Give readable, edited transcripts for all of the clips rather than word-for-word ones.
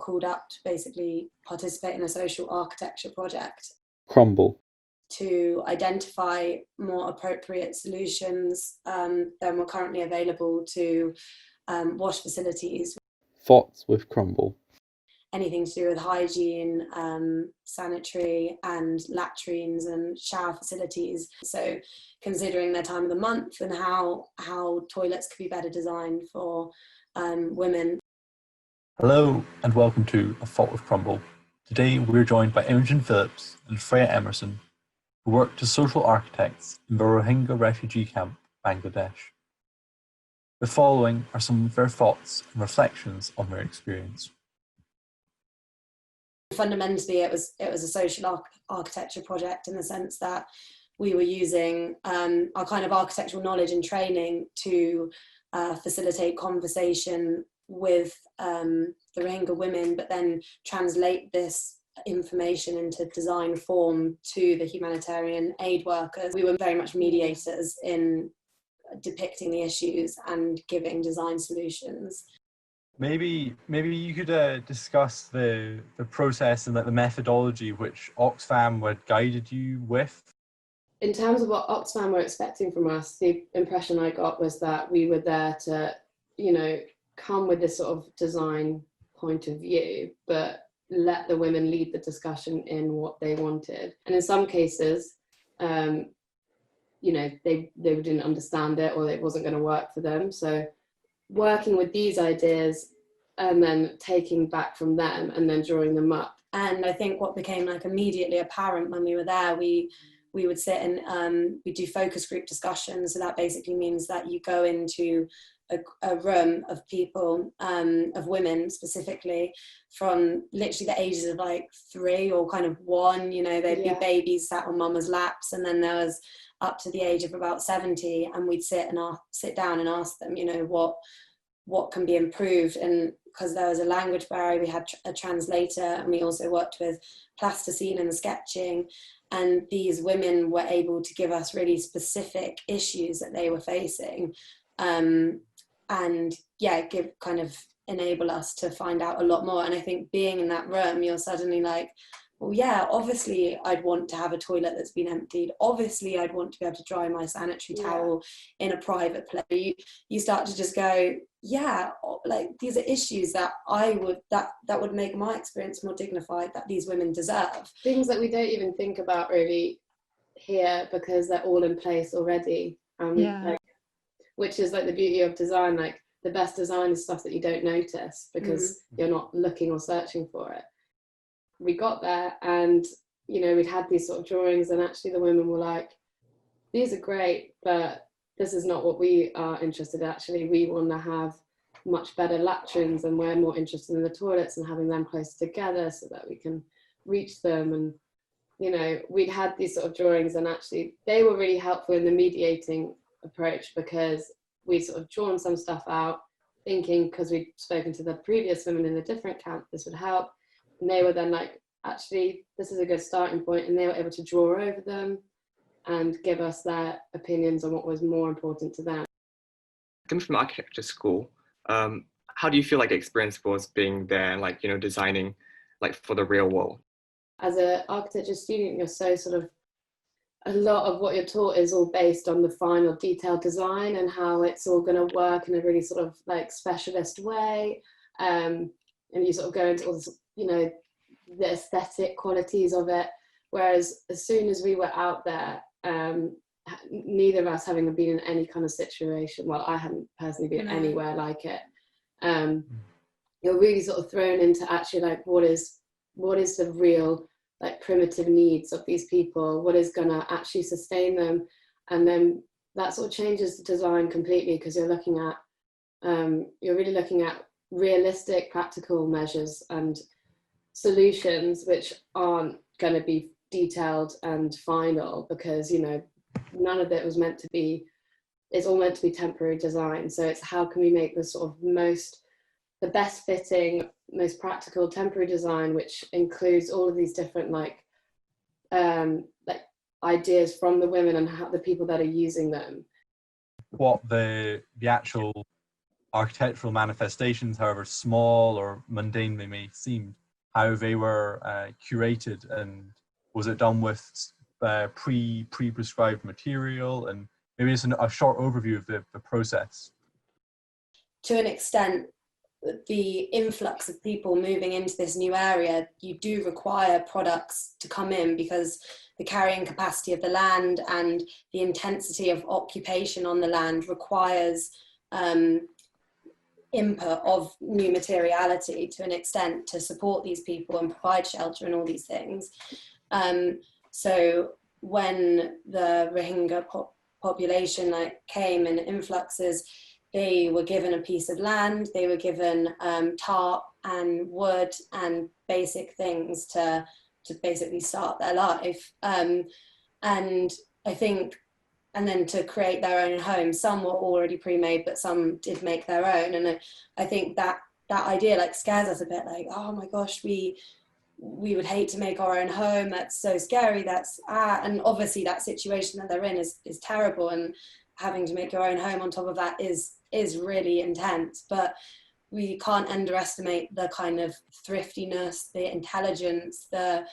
called up to basically participate in a social architecture project. Crumble. To identify more appropriate solutions than were currently available to wash facilities. Thoughts with Crumble. Anything to do with hygiene, sanitary and latrines and shower facilities. So considering their time of the month and how toilets could be better designed for women. Hello and welcome to A Thought with Crumble. Today we're joined by Imogen Felix and Freya Emmerson, who worked as social architects in the Rohingya refugee camp, Bangladesh. The following are some of their thoughts and reflections on their experience. Fundamentally, it was a social architecture project in the sense that we were using our kind of architectural knowledge and training to facilitate conversation with the Rohingya women, but then translate this information into design form to the humanitarian aid workers. We were very much mediators in depicting the issues and giving design solutions. Maybe you could discuss the process and the methodology which Oxfam had guided you with. In terms of what Oxfam were expecting from us, the impression I got was that we were there to, come with this sort of design point of view, but let the women lead the discussion in what they wanted. And in some cases, they didn't understand it or it wasn't going to work for them. So working with these ideas and then taking back from them and then drawing them up. And I think what became immediately apparent when we were there, we would sit and we do focus group discussions. So that basically means that you go into a room of people, of women specifically, from literally the ages of 3 or kind of 1, they'd be babies sat on mama's laps, and then there was up to the age of about 70, and we'd sit down and ask them, what can be improved. And because there was a language barrier, we had a translator, and we also worked with plasticine and sketching, and these women were able to give us really specific issues that they were facing, enable us to find out a lot more. And I think being in that room, you're suddenly well, yeah, obviously I'd want to have a toilet that's been emptied. Obviously I'd want to be able to dry my sanitary towel in a private place. You start to just go, yeah, these are issues that that would make my experience more dignified, that these women deserve. Things that we don't even think about really here because they're all in place already. Which is the beauty of design. The best design is stuff that you don't notice because you're not looking or searching for it. We got there and, we'd had these sort of drawings, and actually the women were like, these are great, but this is not what we are interested in. Actually, we want to have much better latrines, and we're more interested in the toilets and having them closer together so that we can reach them. And, we'd had these sort of drawings, and actually they were really helpful in the mediating approach because we sort of drawn some stuff out thinking, because we'd spoken to the previous women in the different camp, this would help. And they were then actually, this is a good starting point, and they were able to draw over them and give us their opinions on what was more important to them. Coming from architecture school, how do you feel the experience was being there and designing for the real world? As an architecture student, you're so a lot of what you're taught is all based on the final detailed design and how it's all going to work in a really specialist way. And you go into all this, the aesthetic qualities of it. Whereas as soon as we were out there, neither of us having been in any kind of situation, well, I hadn't personally been anywhere like it. You're really thrown into actually what is the real primitive needs of these people, what is going to actually sustain them. And then that changes the design completely, because you're really looking at realistic practical measures and solutions which aren't going to be detailed and final, because none of it was meant to be, it's all meant to be temporary design. So it's how can we make the best fitting, most practical temporary design, which includes all of these different ideas from the women and how the people that are using them. What the actual architectural manifestations, however small or mundane they may seem, how they were curated, and was it done with pre-prescribed material, and maybe just a short overview of the process. To an extent, the influx of people moving into this new area, you do require products to come in because the carrying capacity of the land and the intensity of occupation on the land requires input of new materiality to an extent to support these people and provide shelter and all these things. So when the Rohingya population came in influxes, they were given a piece of land, they were given tarp and wood and basic things to basically start their life. And I think, and then to create their own home. Some were already pre-made, but some did make their own. And I think that idea like scares us a bit, like, oh my gosh, we would hate to make our own home. That's so scary. And obviously that situation that they're in is terrible. And having to make your own home on top of that is really intense. But we can't underestimate the kind of thriftiness, the intelligence, the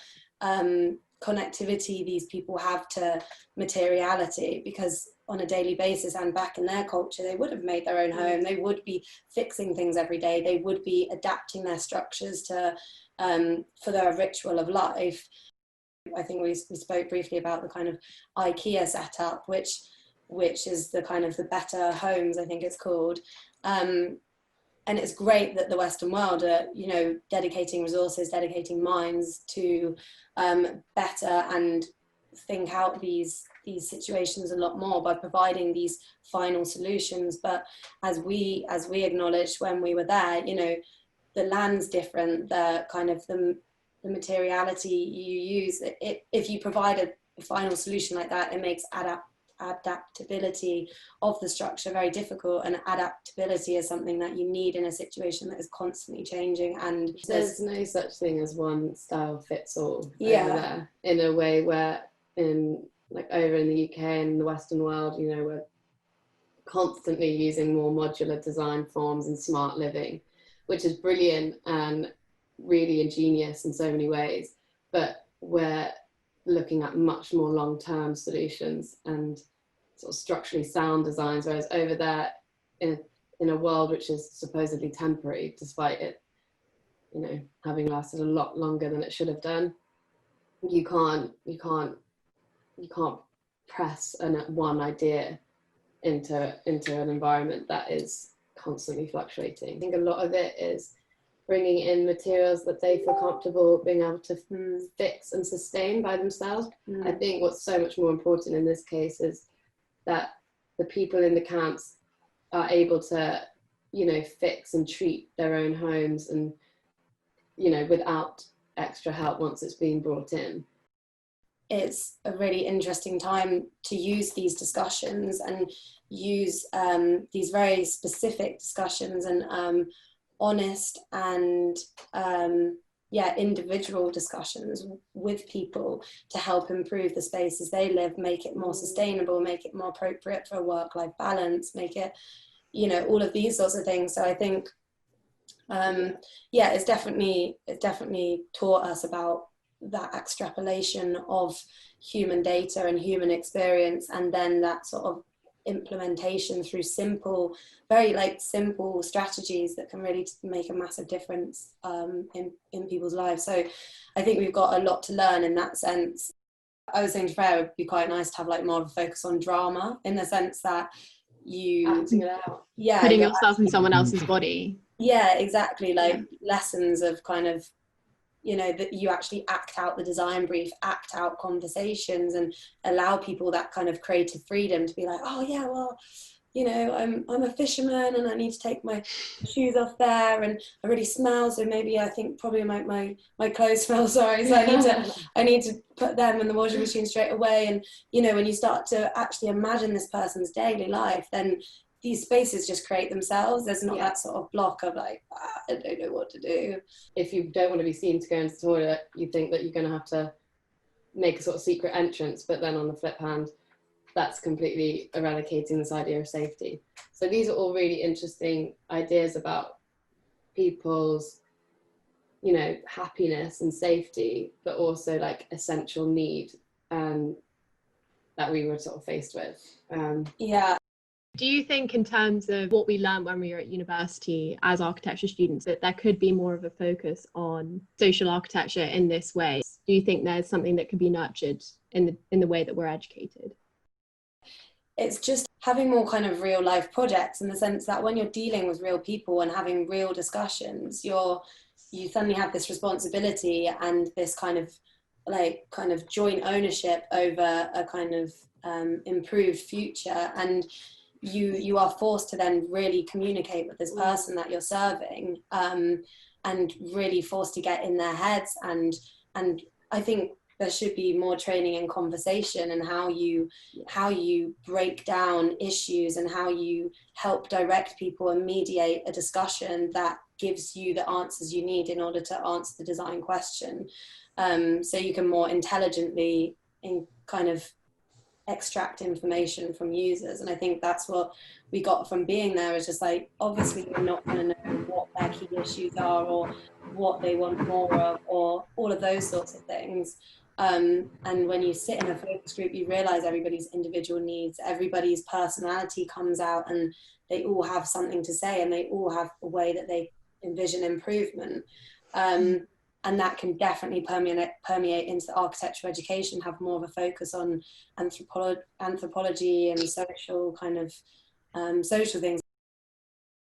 connectivity these people have to materiality, because on a daily basis and back in their culture, they would have made their own home. They would be fixing things every day. They would be adapting their structures to for their ritual of life. I think we spoke briefly about the kind of IKEA setup, which is the kind of the better homes, I think it's called. And it's great that the Western world are, dedicating resources, dedicating minds to better and think out these situations a lot more by providing these final solutions. But as we acknowledged when we were there, the land's different, the kind of the materiality you use. If you provide a final solution like that, it makes adaptability of the structure very difficult, and adaptability is something that you need in a situation that is constantly changing. And there's no such thing as one style fits all over Yeah. there, in a way where over in the UK and the Western world, we're constantly using more modular design forms and smart living, which is brilliant and really ingenious in so many ways, but we're looking at much more long-term solutions and sort of structurally sound designs, whereas over there in a world which is supposedly temporary, despite it having lasted a lot longer than it should have done, you can't press one idea into an environment that is constantly fluctuating. I think a lot of it is bringing in materials that they feel comfortable being able to fix and sustain by themselves. I think what's so much more important in this case is that the people in the camps are able to, fix and treat their own homes and, without extra help once it's being brought in. It's a really interesting time to use these discussions and use these very specific discussions and honest and individual discussions with people to help improve the spaces they live, make it more sustainable, make it more appropriate for a work-life balance, make it, all of these sorts of things. So I think, it's definitely taught us about that extrapolation of human data and human experience, and then that sort of implementation through very simple strategies that can really make a massive difference in people's lives. So I think we've got a lot to learn in that sense. I was saying to Freya, it would be quite nice to have more of a focus on drama, in the sense that you acting it out, putting yourself in someone else's body. Yeah, exactly. Lessons of kind of, that you actually act out the design brief, act out conversations, and allow people that kind of creative freedom to be like, oh yeah, well, I'm a fisherman and I need to take my shoes off there, and I really smell, so maybe I think probably my clothes smell, sorry, so I need to put them in the washing machine straight away. And when you start to actually imagine this person's daily life, then these spaces just create themselves. There's not that sort of block of I don't know what to do. If you don't want to be seen to go into the toilet, you think that you're going to have to make a sort of secret entrance, but then on the flip hand, that's completely eradicating this idea of safety. So these are all really interesting ideas about people's, you know, happiness and safety, but also like essential need that we were sort of faced with. Yeah. Do you think, in terms of what we learned when we were at university as architecture students, that there could be more of a focus on social architecture in this way? Do you think there's something that could be nurtured in the way that we're educated? It's just having more kind of real life projects, in the sense that when you're dealing with real people and having real discussions, you suddenly have this responsibility and this kind of joint ownership over a kind of improved future, and you are forced to then really communicate with this person that you're serving, and really forced to get in their heads, and I think there should be more training in conversation and how you break down issues and how you help direct people and mediate a discussion that gives you the answers you need in order to answer the design question, so you can more intelligently kind of extract information from users. And I think that's what we got from being there, is just like, obviously you're not going to know what their key issues are or what they want more of or all of those sorts of things. And when you sit in a focus group, you realize everybody's individual needs, everybody's personality comes out, and they all have something to say, and they all have a way that they envision improvement. And that can definitely permeate into the architectural education, have more of a focus on anthropology and social kind of social things.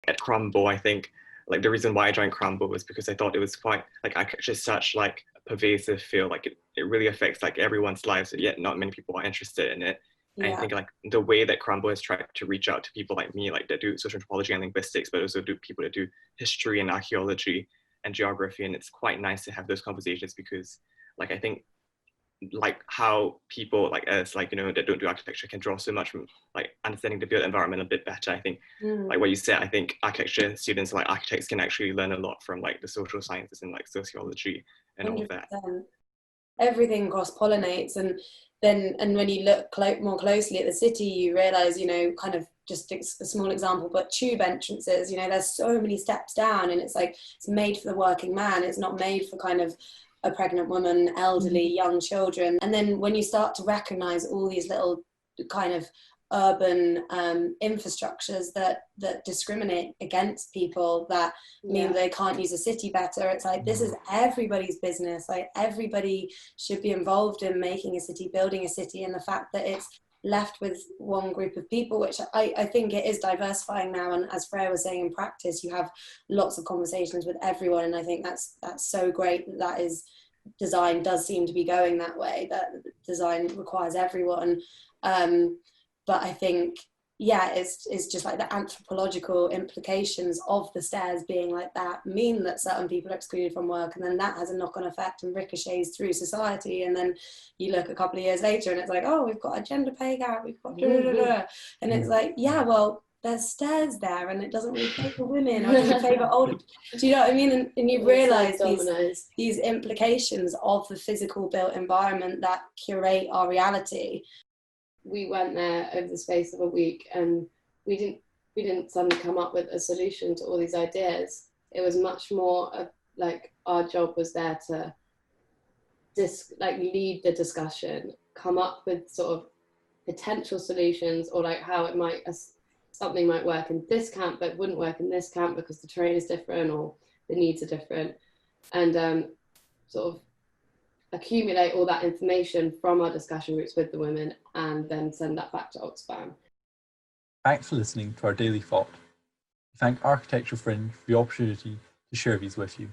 At Crumble, I think like the reason why I joined Crumble was because I thought it was quite like architecture is such like a pervasive field, like it really affects like everyone's lives, yet not many people are interested in it. And I think like the way that Crumble has tried to reach out to people like me, like that do social anthropology and linguistics, but also do people that do history and archaeology and geography, and it's quite nice to have those conversations, because like I think like how people like us, like, you know, that don't do architecture can draw so much from like understanding the built environment a bit better. I think like what you said, I think architecture students, like architects, can actually learn a lot from like the social sciences and like sociology and 100%. All that. Everything cross-pollinates, and when you look more closely at the city, you realize, you know, kind of just a small example, but tube entrances, you know, there's so many steps down, and it's like it's made for the working man, it's not made for kind of a pregnant woman, elderly, young children. And then when you start to recognize all these little kind of urban infrastructures that discriminate against people, that mean they can't use a city better, it's like, this is everybody's business. Like, everybody should be involved in making a city, building a city, and the fact that it's left with one group of people, which I think it is diversifying now, and as Freya was saying, in practice you have lots of conversations with everyone, and I think that's so great that is design does seem to be going that way, that design requires everyone. But I think, it's just like the anthropological implications of the stairs being like that mean that certain people are excluded from work, and then that has a knock-on effect and ricochets through society. And then you look a couple of years later and it's like, oh, we've got a gender pay gap, we've got and it's like, well, there's stairs there, and it doesn't really favour women, or doesn't favour older. Do you know what I mean? And you realise these implications of the physical built environment that curate our reality. We went there over the space of a week, and we didn't suddenly come up with a solution to all these ideas. It was much more of, like, our job was there to lead the discussion, come up with sort of potential solutions, or like how it might something might work in this camp but wouldn't work in this camp because the terrain is different or the needs are different, and sort of accumulate all that information from our discussion groups with the women, and then send that back to Oxfam. Thanks for listening to our daily thought. We thank Architecture Fringe for the opportunity to share these with you.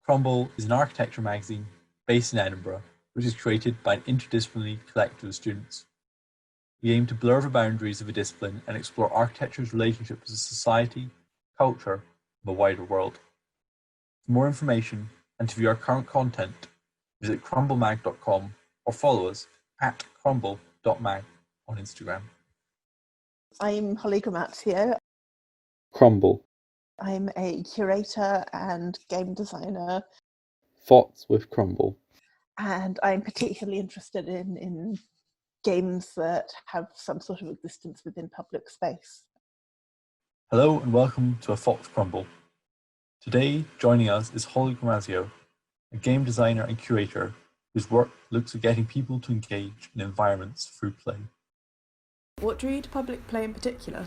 Crumble is an architecture magazine based in Edinburgh, which is created by an interdisciplinary collective of students. We aim to blur the boundaries of a discipline and explore architecture's relationship to society, culture, and the wider world. For more information and to view our current content, visit crumblemag.com or follow us at crumble.mag on Instagram. I'm Holly Gramazio. Crumble. I'm a curator and game designer. Thoughts with Crumble. And I'm particularly interested in games that have some sort of existence within public space. Hello and welcome to A Fault with Crumble. Today, joining us is Holly Gramazio, a game designer and curator whose work looks at getting people to engage in environments through play. What drew you to public play in particular?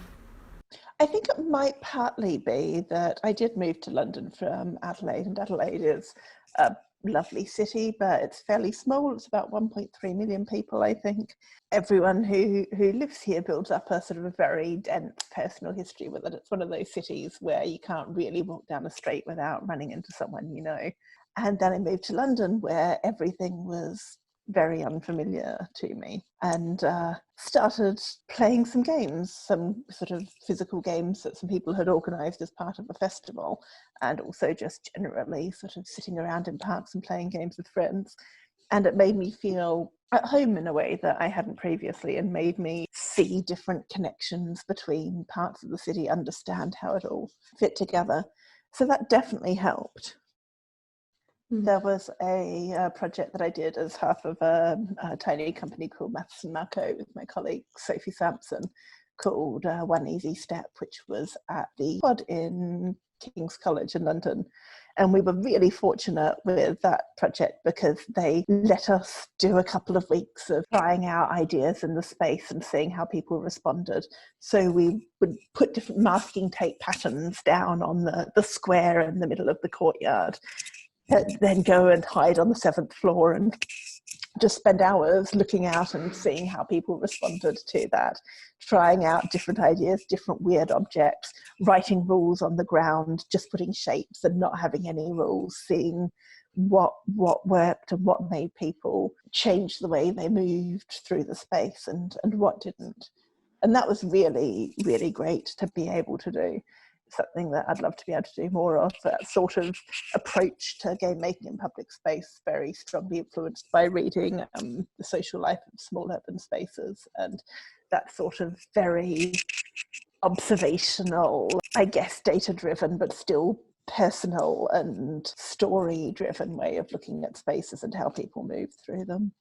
I think it might partly be that I did move to London from Adelaide, and Adelaide is a lovely city, but it's fairly small. It's about 1.3 million people, I think. Everyone who lives here builds up a sort of a very dense personal history with it. It's one of those cities where you can't really walk down a street without running into someone you know. And then I moved to London, where everything was very unfamiliar to me, and started playing some games, some sort of physical games that some people had organised as part of a festival, and also just generally sort of sitting around in parks and playing games with friends. And it made me feel at home in a way that I hadn't previously, and made me see different connections between parts of the city, understand how it all fit together. So that definitely helped. There was a project that I did as half of a tiny company called Maths and Marco with my colleague Sophie Sampson, called One Easy Step, which was at the Quad in King's College in London. And we were really fortunate with that project because they let us do a couple of weeks of trying out ideas in the space and seeing how people responded. So we would put different masking tape patterns down on the square in the middle of the courtyard, then go and hide on the 7th floor and just spend hours looking out and seeing how people responded to that, trying out different ideas, different weird objects, writing rules on the ground, just putting shapes and not having any rules, seeing what worked and what made people change the way they moved through the space and what didn't. And that was really, really great to be able to do. Something that I'd love to be able to do more of. That sort of approach to game making in public space, very strongly influenced by reading The Social Life of Small Urban Spaces, and that sort of very observational, I guess data driven, but still personal and story driven way of looking at spaces and how people move through them.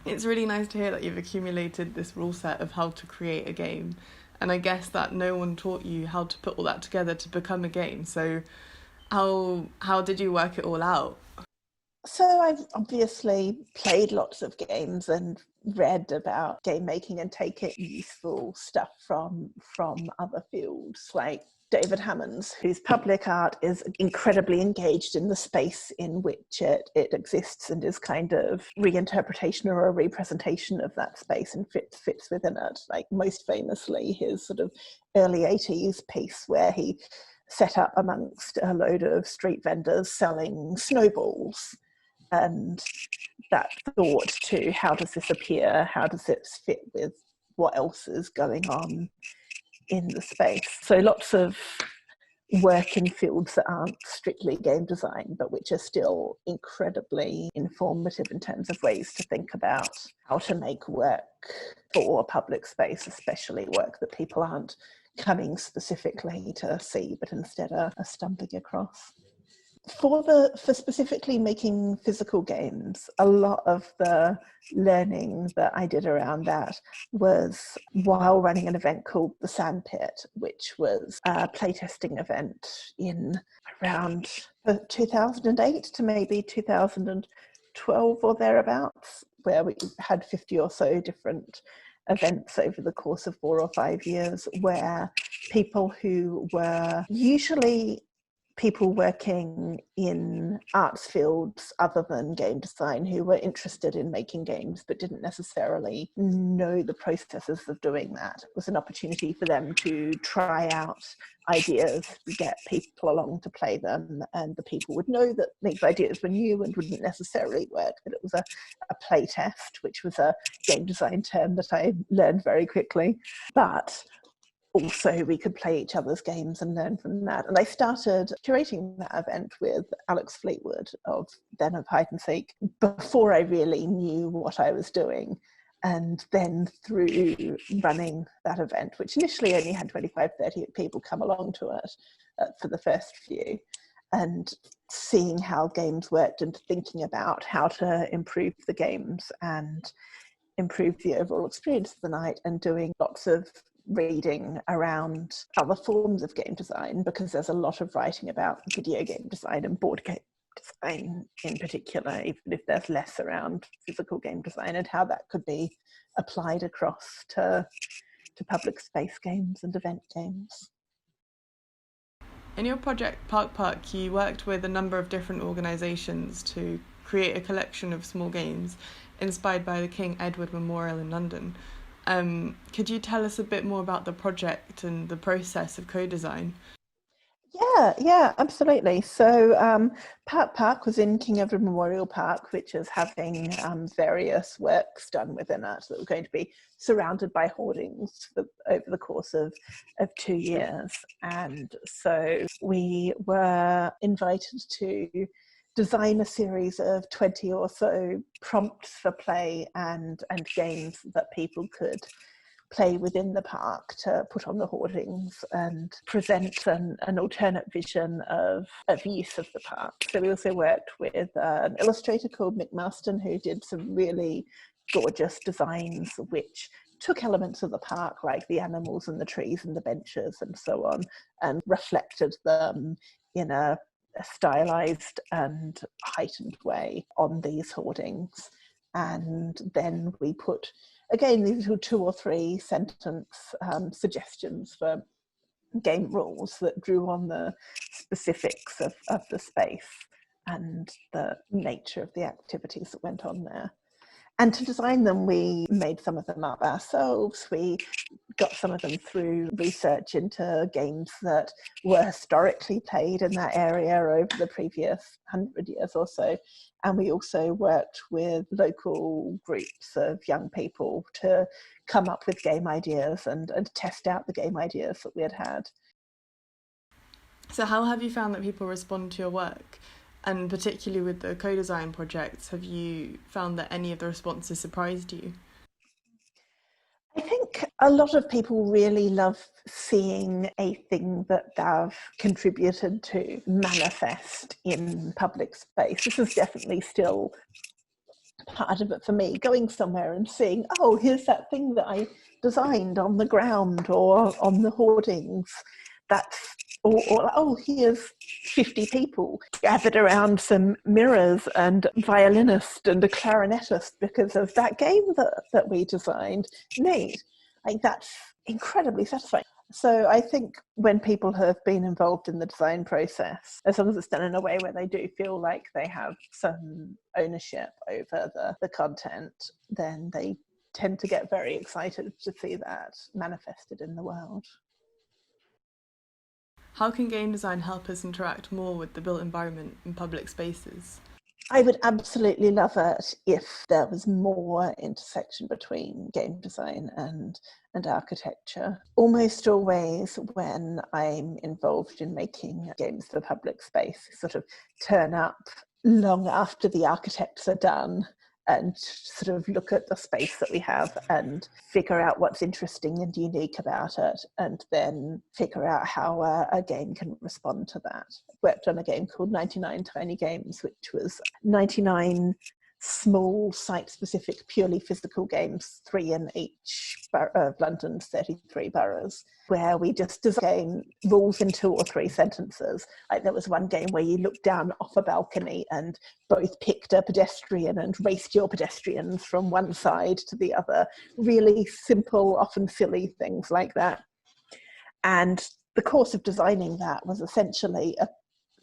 It's really nice to hear that you've accumulated this rule set of how to create a game. And I guess that no one taught you how to put all that together to become a game. So how did you work it all out? So I've obviously played lots of games and read about game making and taken useful stuff from other fields, like David Hammond's, whose public art is incredibly engaged in the space in which it exists and is kind of reinterpretation or a representation of that space and fits within it. Like most famously his sort of early 80s piece where he set up amongst a load of street vendors selling snowballs, and that thought to how does this appear, how does it fit with what else is going on in the space. So lots of work in fields that aren't strictly game design, but which are still incredibly informative in terms of ways to think about how to make work for public space, especially work that people aren't coming specifically to see, but instead are stumbling across. For specifically making physical games, a lot of the learning that I did around that was while running an event called the Sandpit, which was a playtesting event in around 2008 to maybe 2012 or thereabouts, where we had 50 or so different events over the course of 4 or 5 years, where people who were usually people working in arts fields other than game design who were interested in making games but didn't necessarily know the processes of doing that. It was an opportunity for them to try out ideas, get people along to play them, and the people would know that these ideas were new and wouldn't necessarily work, but it was a play test, which was a game design term that I learned very quickly. But also we could play each other's games and learn from that. And I started curating that event with Alex Fleetwood of then of Hide and Seek before I really knew what I was doing. And then through running that event, which initially only had 25, 30 people come along to it for the first few, and seeing how games worked and thinking about how to improve the games and improve the overall experience of the night, and doing lots of reading around other forms of game design, because there's a lot of writing about video game design and board game design in particular, even if there's less around physical game design, and how that could be applied across to public space games and event games. In your project Park, you worked with a number of different organisations to create a collection of small games inspired by the King Edward Memorial in London. Could you tell us a bit more about the project and the process of co-design? Yeah, absolutely. So Park was in King Edward Memorial Park, which is having various works done within it that were going to be surrounded by hoardings over the course of 2 years. And so we were invited to design a series of 20 or so prompts for play and games that people could play within the park to put on the hoardings and present an alternate vision of use of the park. So we also worked with an illustrator called Mick Marston, who did some really gorgeous designs which took elements of the park, like the animals and the trees and the benches and so on, and reflected them in a stylized and heightened way on these hoardings. And then we put, again, these little 2 or 3 sentence suggestions for game rules that drew on the specifics of the space and the nature of the activities that went on there. And to design them, we made some of them up ourselves. We got some of them through research into games that were historically played in that area over the previous 100 years or so. And we also worked with local groups of young people to come up with game ideas and test out the game ideas that we had. So how have you found that people respond to your work? And particularly with the co-design projects, have you found that any of the responses surprised you? I think a lot of people really love seeing a thing that they've contributed to manifest in public space. This is definitely still part of it for me, going somewhere and seeing, oh, here's that thing that I designed on the ground or on the hoardings. Or oh, here's 50 people gathered around some mirrors and a violinist and a clarinetist because of that game that we designed. Neat. Like, that's incredibly satisfying. So I think when people have been involved in the design process, as long as it's done in a way where they do feel like they have some ownership over the content, then they tend to get very excited to see that manifested in the world. How can game design help us interact more with the built environment in public spaces? I would absolutely love it if there was more intersection between game design and architecture. Almost always when I'm involved in making games for public space, sort of turn up long after the architects are done and sort of look at the space that we have and figure out what's interesting and unique about it, and then figure out how a game can respond to that. I worked on a game called 99 Tiny Games, which was 99 small site-specific, purely physical games, 3 in each of London's 33 boroughs, where we just designed rules in 2 or 3 sentences. Like, there was one game where you looked down off a balcony and both picked a pedestrian and raced your pedestrians from one side to the other. Really simple, often silly things like that. And the course of designing that was essentially a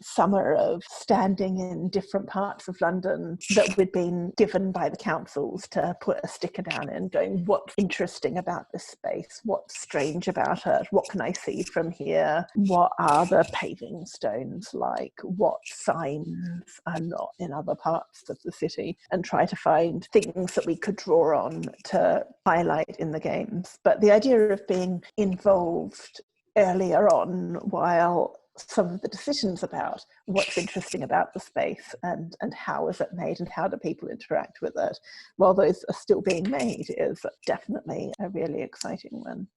summer of standing in different parts of London that we'd been given by the councils to put a sticker down in, going, what's interesting about this space? What's strange about it? What can I see from here? What are the paving stones like? What signs are not in other parts of the city? And try to find things that we could draw on to highlight in the games. But the idea of being involved earlier on, while some of the decisions about what's interesting about the space and how is it made and how do people interact with it, while those are still being made, is definitely a really exciting one.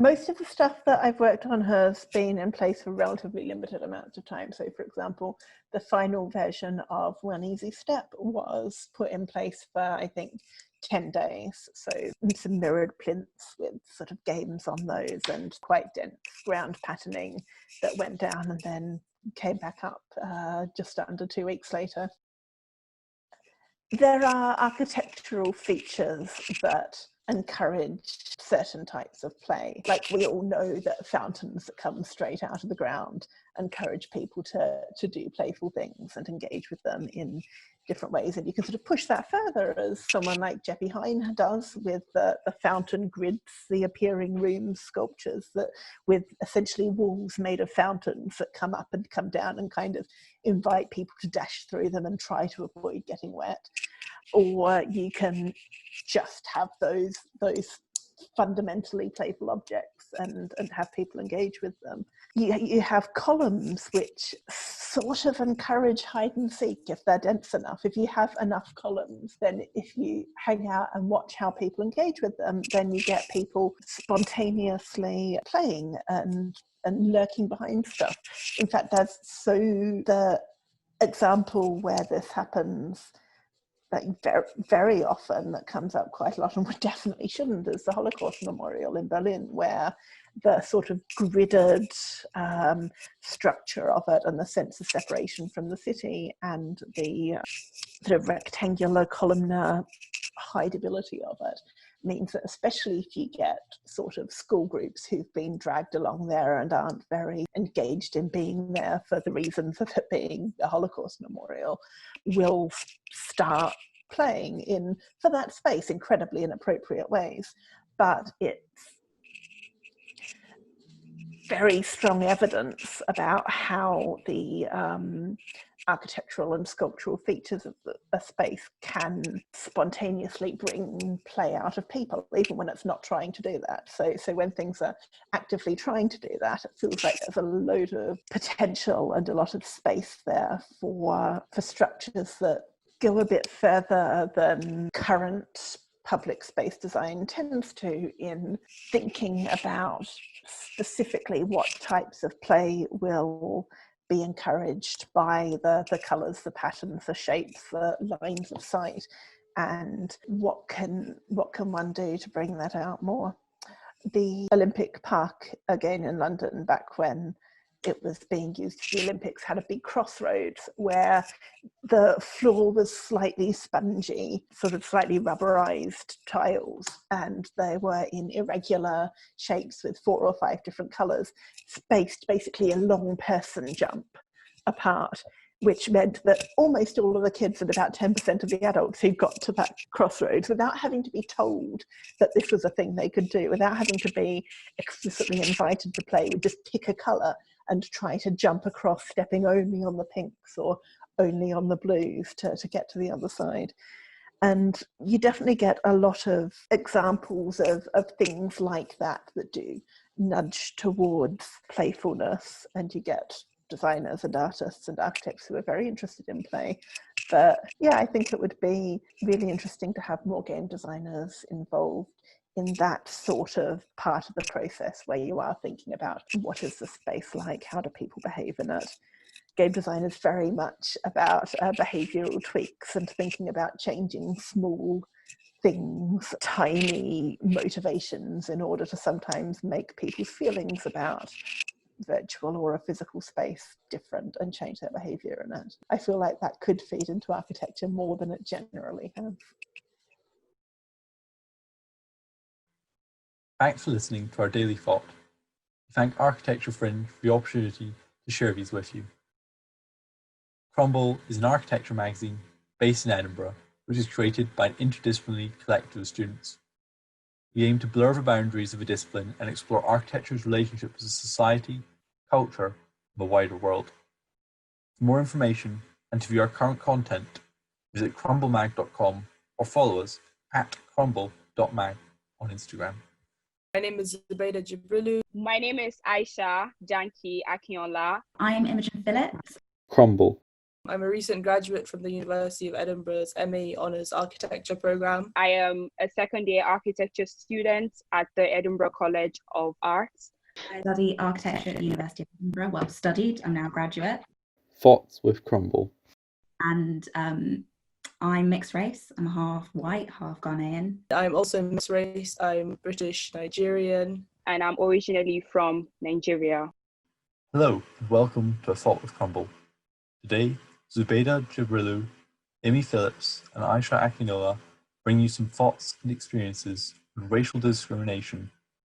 Most of the stuff that I've worked on has been in place for relatively limited amounts of time. So, for example, the final version of One Easy Step was put in place for, I think, 10 days. So some mirrored plinths with sort of games on those and quite dense ground patterning that went down and then came back up just under 2 weeks later. There are architectural features that encourage certain types of play. Like, we all know that fountains that come straight out of the ground encourage people to do playful things and engage with them in different ways. And you can sort of push that further, as someone like Jeppy Hine does with the fountain grids, the appearing rooms sculptures that with essentially walls made of fountains that come up and come down and kind of invite people to dash through them and try to avoid getting wet. Or you can just have those fundamentally playful objects and have people engage with them. You have columns which sort of encourage hide and seek if they're dense enough. If you have enough columns, then if you hang out and watch how people engage with them, then you get people spontaneously playing and lurking behind stuff. In fact, the example where this happens, like very often, that comes up quite a lot and we definitely shouldn't, is the Holocaust Memorial in Berlin, where the sort of gridded structure of it and the sense of separation from the city and the sort of rectangular columnar hideability of it means that, especially if you get sort of school groups who've been dragged along there and aren't very engaged in being there for the reasons of it being a Holocaust memorial, will start playing for that space incredibly inappropriate ways. But it's very strong evidence about how the architectural and sculptural features of a space can spontaneously bring play out of people, even when it's not trying to do that. So when things are actively trying to do that, it feels like there's a load of potential and a lot of space there for structures that go a bit further than current public space design tends to, in thinking about specifically what types of play will be encouraged by the colours, the patterns, the shapes, the lines of sight, and what can one do to bring that out more. The Olympic Park, again in London, back when it was being used for the Olympics, had a big crossroads where the floor was slightly spongy, sort of slightly rubberized tiles, and they were in irregular shapes with 4 or 5 different colors, spaced basically a long person jump apart, which meant that almost all of the kids and about 10% of the adults who got to that crossroads, without having to be told that this was a thing they could do, without having to be explicitly invited to play, would just pick a color and try to jump across, stepping only on the pinks or only on the blues to get to the other side. And you definitely get a lot of examples of things like that do nudge towards playfulness, and you get designers and artists and architects who are very interested in play. But yeah, I think it would be really interesting to have more game designers involved in that sort of part of the process, where you are thinking about what is the space like, how do people behave in it. Game design is very much about behavioural tweaks and thinking about changing small things, tiny motivations, in order to sometimes make people's feelings about virtual or a physical space different and change their behaviour in it. I feel like that could feed into architecture more than it generally has. Thanks for listening to our daily thought. We thank Architecture Fringe for the opportunity to share these with you. Crumble is an architecture magazine based in Edinburgh, which is created by an interdisciplinary collective of students. We aim to blur the boundaries of a discipline and explore architecture's relationship to society, culture, and the wider world. For more information and to view our current content, visit crumblemag.com or follow us at crumble.mag on Instagram. My name is Zubaydah Jibrilu. My name is Aisha Janki Akinola. I am Imogen Felix. Crumble. I'm a recent graduate from the University of Edinburgh's MA Honours Architecture programme. I am a second year architecture student at the Edinburgh College of Arts. I study architecture at the University of Edinburgh. Well, studied, I'm now a graduate. Thoughts with Crumble. And I'm mixed race. I'm half white, half Ghanaian. I'm also mixed race. I'm British Nigerian. And I'm originally from Nigeria. Hello, and welcome to A Thought with Crumble. Today, Zubaydah, Jibrilu, Amy Felix, and Aisha Akinola bring you some thoughts and experiences on racial discrimination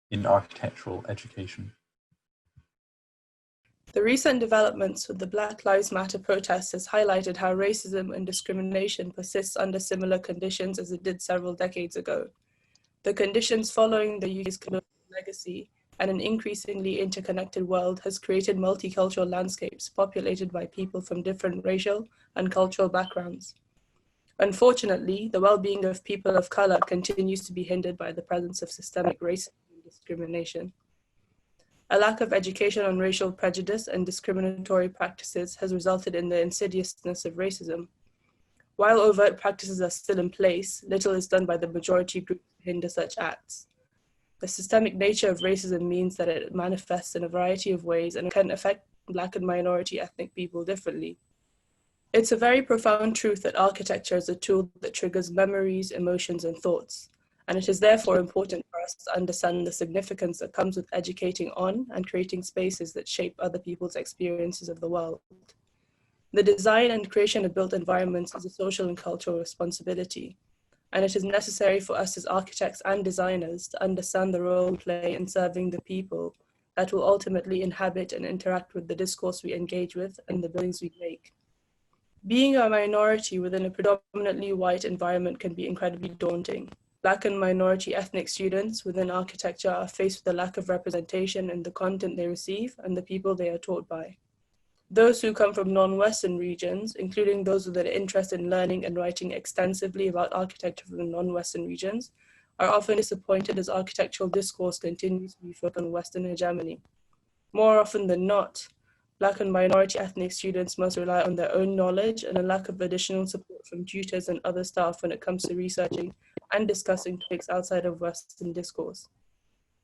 in architectural education. The recent developments with the Black Lives Matter protests has highlighted how racism and discrimination persists under similar conditions as it did several decades ago. The conditions following the UK's colonial legacy and an increasingly interconnected world has created multicultural landscapes populated by people from different racial and cultural backgrounds. Unfortunately, the well-being of people of colour continues to be hindered by the presence of systemic racism and discrimination. A lack of education on racial prejudice and discriminatory practices has resulted in the insidiousness of racism. While overt practices are still in place, little is done by the majority group to hinder such acts. The systemic nature of racism means that it manifests in a variety of ways and can affect Black and minority ethnic people differently. It's a very profound truth that architecture is a tool that triggers memories, emotions, and thoughts, and it is therefore important for us to understand the significance that comes with educating on and creating spaces that shape other people's experiences of the world. The design and creation of built environments is a social and cultural responsibility, and it is necessary for us as architects and designers to understand the role we play in serving the people that will ultimately inhabit and interact with the discourse we engage with and the buildings we make. Being a minority within a predominantly white environment can be incredibly daunting. Black and minority ethnic students within architecture are faced with a lack of representation in the content they receive and the people they are taught by. Those who come from non-Western regions, including those with an interest in learning and writing extensively about architecture from non-Western regions, are often disappointed as architectural discourse continues to be focused on Western hegemony. More often than not, Black and minority ethnic students must rely on their own knowledge and a lack of additional support from tutors and other staff when it comes to researching and discussing topics outside of Western discourse.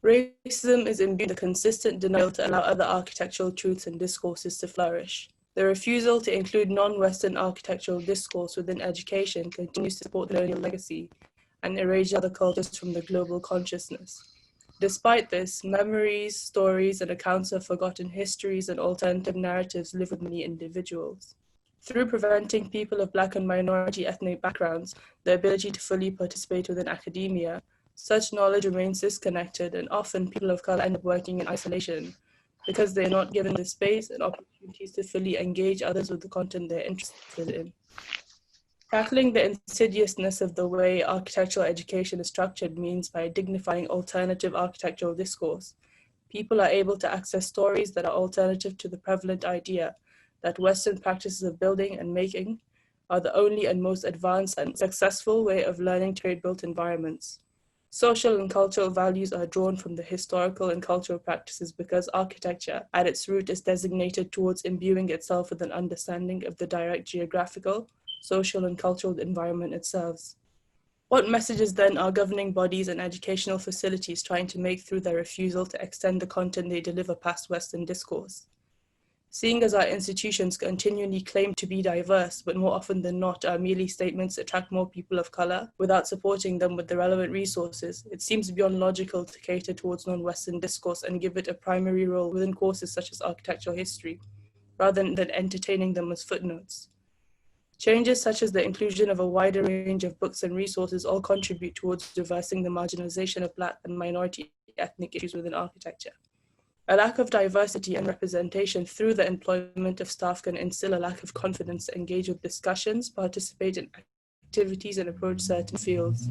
Racism is imbued with a consistent denial to allow other architectural truths and discourses to flourish. The refusal to include non-Western architectural discourse within education continues to support the colonial legacy and erase other cultures from the global consciousness. Despite this, memories, stories, and accounts of forgotten histories and alternative narratives live with many individuals. Through preventing people of Black and minority ethnic backgrounds the ability to fully participate within academia, such knowledge remains disconnected, and often people of color end up working in isolation because they are not given the space and opportunities to fully engage others with the content they're interested in. Tackling the insidiousness of the way architectural education is structured means by dignifying alternative architectural discourse, people are able to access stories that are alternative to the prevalent idea that Western practices of building and making are the only and most advanced and successful way of learning to create built environments. Social and cultural values are drawn from the historical and cultural practices because architecture, at its root, is designated towards imbuing itself with an understanding of the direct geographical, social, and cultural environment it serves. What messages then are governing bodies and educational facilities trying to make through their refusal to extend the content they deliver past Western discourse? Seeing as our institutions continually claim to be diverse, but more often than not are merely statements that attract more people of colour without supporting them with the relevant resources, it seems beyond logical to cater towards non-Western discourse and give it a primary role within courses such as architectural history, rather than entertaining them as footnotes. Changes such as the inclusion of a wider range of books and resources all contribute towards reversing the marginalization of Black and minority ethnic issues within architecture. A lack of diversity and representation through the employment of staff can instill a lack of confidence to engage with discussions, participate in activities, and approach certain fields.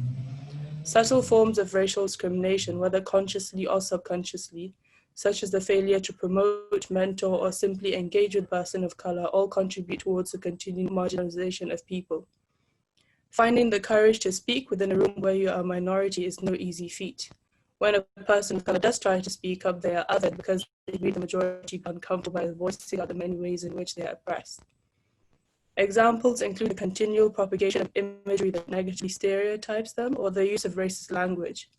Subtle forms of racial discrimination, whether consciously or subconsciously, such as the failure to promote, mentor, or simply engage with persons of color, all contribute towards the continued marginalization of people. Finding the courage to speak within a room where you are a minority is no easy feat. When a person of color does try to speak up, they are othered because they make the majority uncomfortable by voicing out the many ways in which they are oppressed. Examples include the continual propagation of imagery that negatively stereotypes them or the use of racist language.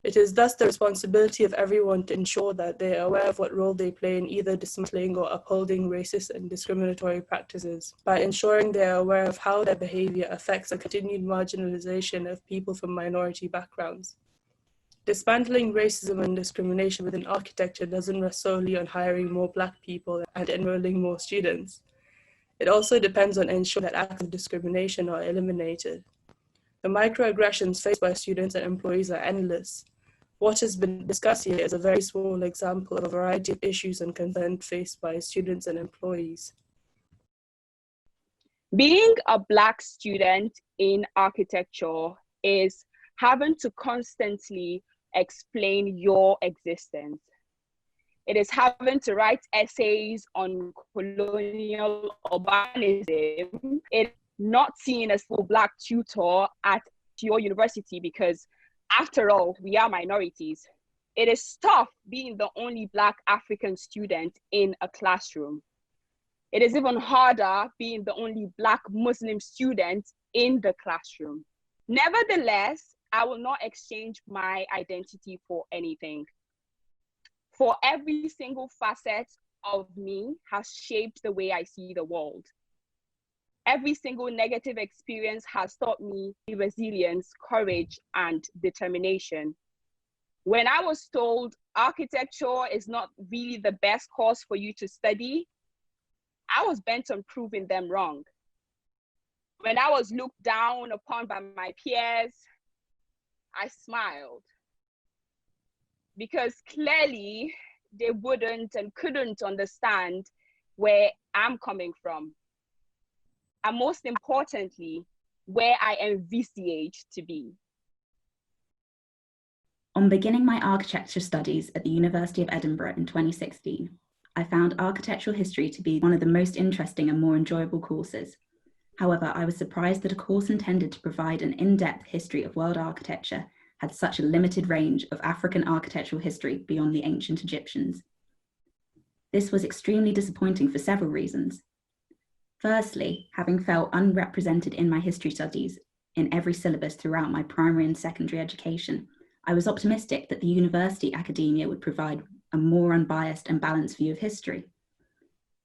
It is thus the responsibility of everyone to ensure that they are aware of what role they play in either dismantling or upholding racist and discriminatory practices, by ensuring they are aware of how their behavior affects the continued marginalization of people from minority backgrounds. Dismantling racism and discrimination within architecture doesn't rest solely on hiring more Black people and enrolling more students. It also depends on ensuring that acts of discrimination are eliminated. The microaggressions faced by students and employees are endless. What has been discussed here is a very small example of a variety of issues and concerns faced by students and employees. Being a Black student in architecture is having to constantly explain your existence. It is having to write essays on colonial urbanism. It's not seen as a Black tutor at your university because, after all, we are minorities. It is tough being the only Black African student in a classroom. It is even harder being the only Black Muslim student in the classroom. Nevertheless, I will not exchange my identity for anything. For every single facet of me has shaped the way I see the world. Every single negative experience has taught me resilience, courage, and determination. When I was told architecture is not really the best course for you to study, I was bent on proving them wrong. When I was looked down upon by my peers, I smiled. Because clearly they wouldn't and couldn't understand where I'm coming from. And most importantly, where I envisage to be. On beginning my architecture studies at the University of Edinburgh in 2016, I found architectural history to be one of the most interesting and more enjoyable courses. However, I was surprised that a course intended to provide an in-depth history of world architecture had such a limited range of African architectural history beyond the ancient Egyptians. This was extremely disappointing for several reasons. Firstly, having felt unrepresented in my history studies in every syllabus throughout my primary and secondary education, I was optimistic that the university academia would provide a more unbiased and balanced view of history.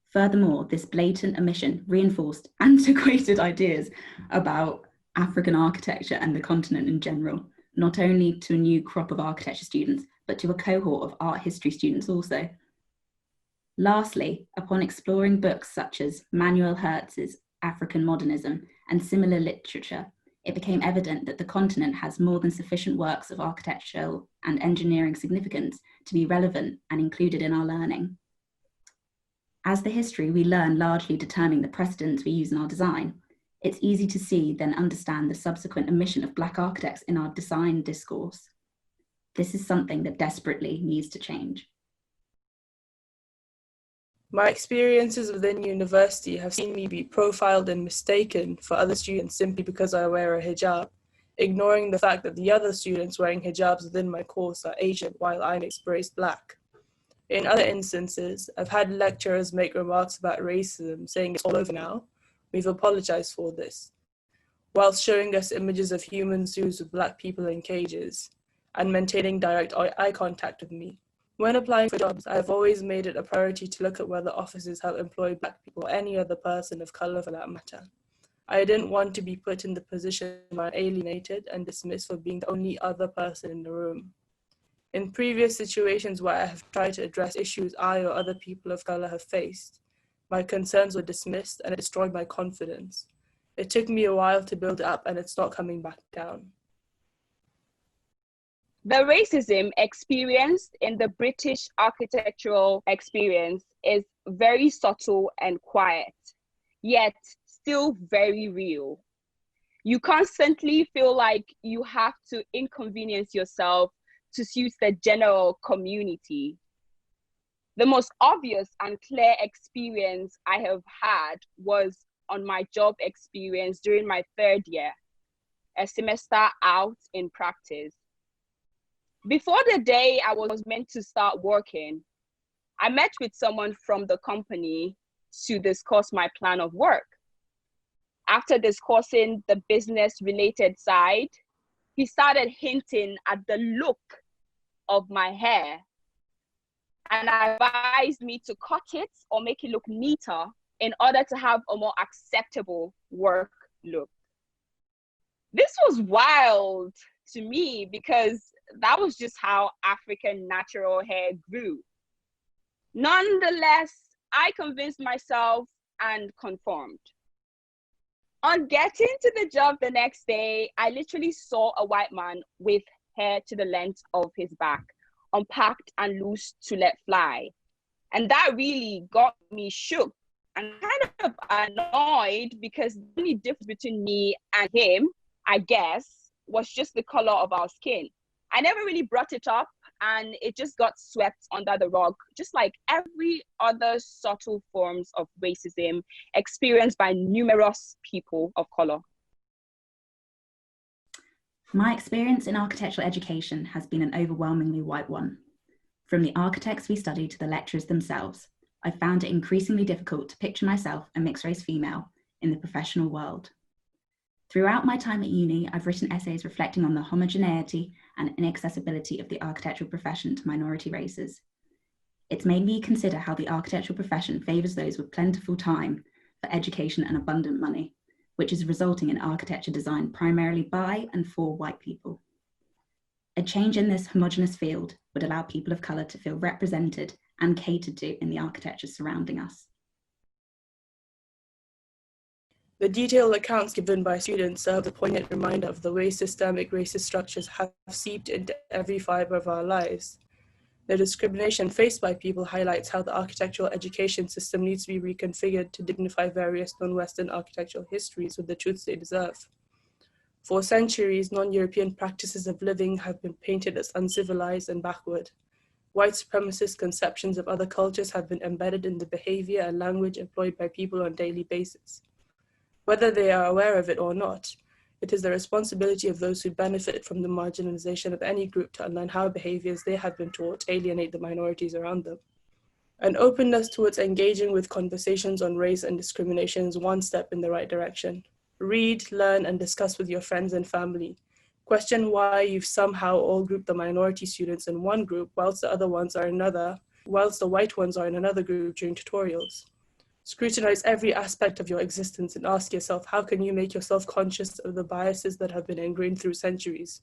Furthermore, this blatant omission reinforced antiquated ideas about African architecture and the continent in general, not only to a new crop of architecture students, but to a cohort of art history students also. Lastly, upon exploring books such as Manuel Hertz's African Modernism and similar literature, it became evident that the continent has more than sufficient works of architectural and engineering significance to be relevant and included in our learning. As the history we learn largely determine the precedents we use in our design, it's easy to see then understand the subsequent omission of Black architects in our design discourse. This is something that desperately needs to change. My experiences within university have seen me be profiled and mistaken for other students simply because I wear a hijab, ignoring the fact that the other students wearing hijabs within my course are Asian while I'm mixed-race Black. In other instances, I've had lecturers make remarks about racism, saying it's all over now, we've apologized for this, whilst showing us images of human zoos with Black people in cages and maintaining direct eye contact with me. When applying for jobs, I've always made it a priority to look at whether offices have employed Black people or any other person of color for that matter. I didn't want to be put in the position where I'm alienated and dismissed for being the only other person in the room. In previous situations where I have tried to address issues I or other people of color have faced, my concerns were dismissed and it destroyed my confidence. It took me a while to build it up and it's not coming back down. The racism experienced in the British architectural experience is very subtle and quiet, yet still very real. You constantly feel like you have to inconvenience yourself to suit the general community. The most obvious and clear experience I have had was on my job experience during my third year, a semester out in practice. Before the day I was meant to start working, I met with someone from the company to discuss my plan of work. after discussing the business related side, he started hinting at the look of my hair and advised me to cut it or make it look neater in order to have a more acceptable work look. This was wild to me because that was just how African natural hair grew. Nonetheless, I convinced myself and conformed. On getting to the job the next day, I literally saw a white man with hair to the length of his back, unpacked and loose to let fly. And that really got me shook and kind of annoyed because the only difference between me and him, I guess, was just the color of our skin. I never really brought it up and it just got swept under the rug, just like every other subtle forms of racism experienced by numerous people of color. My experience in architectural education has been an overwhelmingly white one. From the architects we studied to the lecturers themselves, I found it increasingly difficult to picture myself a mixed-race female in the professional world. Throughout my time at uni, I've written essays reflecting on the homogeneity and inaccessibility of the architectural profession to minority races. It's made me consider how the architectural profession favours those with plentiful time for education and abundant money, which is resulting in architecture designed primarily by and for white people. A change in this homogenous field would allow people of colour to feel represented and catered to in the architecture surrounding us. The detailed accounts given by students serve a poignant reminder of the way systemic racist structures have seeped into every fibre of our lives. The discrimination faced by people highlights how the architectural education system needs to be reconfigured to dignify various non-Western architectural histories with the truths they deserve. For centuries, non-European practices of living have been painted as uncivilized and backward. White supremacist conceptions of other cultures have been embedded in the behavior and language employed by people on a daily basis. Whether they are aware of it or not, it is the responsibility of those who benefit from the marginalization of any group to unlearn how behaviors they have been taught alienate the minorities around them. An openness towards engaging with conversations on race and discrimination is one step in the right direction. Read, learn, and discuss with your friends and family. Question why you've somehow all grouped the minority students in one group whilst the other ones are another, whilst the white ones are in another group during tutorials. Scrutinize every aspect of your existence and ask yourself, how can you make yourself conscious of the biases that have been ingrained through centuries?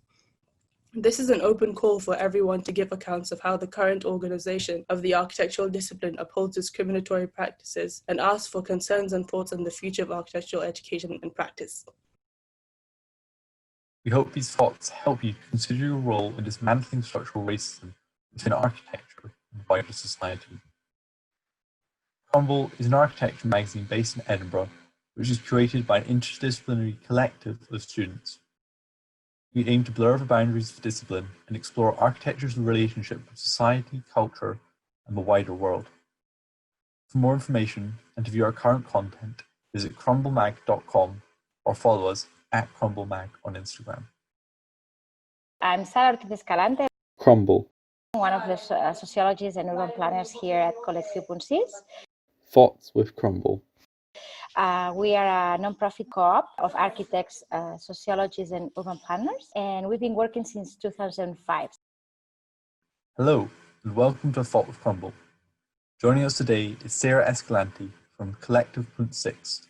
This is an open call for everyone to give accounts of how the current organization of the architectural discipline upholds discriminatory practices and ask for concerns and thoughts on the future of architectural education and practice. We hope these thoughts help you consider your role in dismantling structural racism within architecture and wider society. Crumble is an architecture magazine based in Edinburgh, which is curated by an interdisciplinary collective of students. We aim to blur the boundaries of discipline and explore architecture's relationship with society, culture, and the wider world. For more information and to view our current content, visit crumblemag.com or follow us at crumblemag on Instagram. I'm Sara Ortiz Escalante, Crumble. one of the sociologists and urban planners here at lectiu Punt. Thoughts with Crumble. We are a non-profit co-op of architects, sociologists, and urban planners, and we've been working since 2005. Hello, and welcome to A Thought with Crumble. Joining us today is Sara Escalante from Collective Punt 6,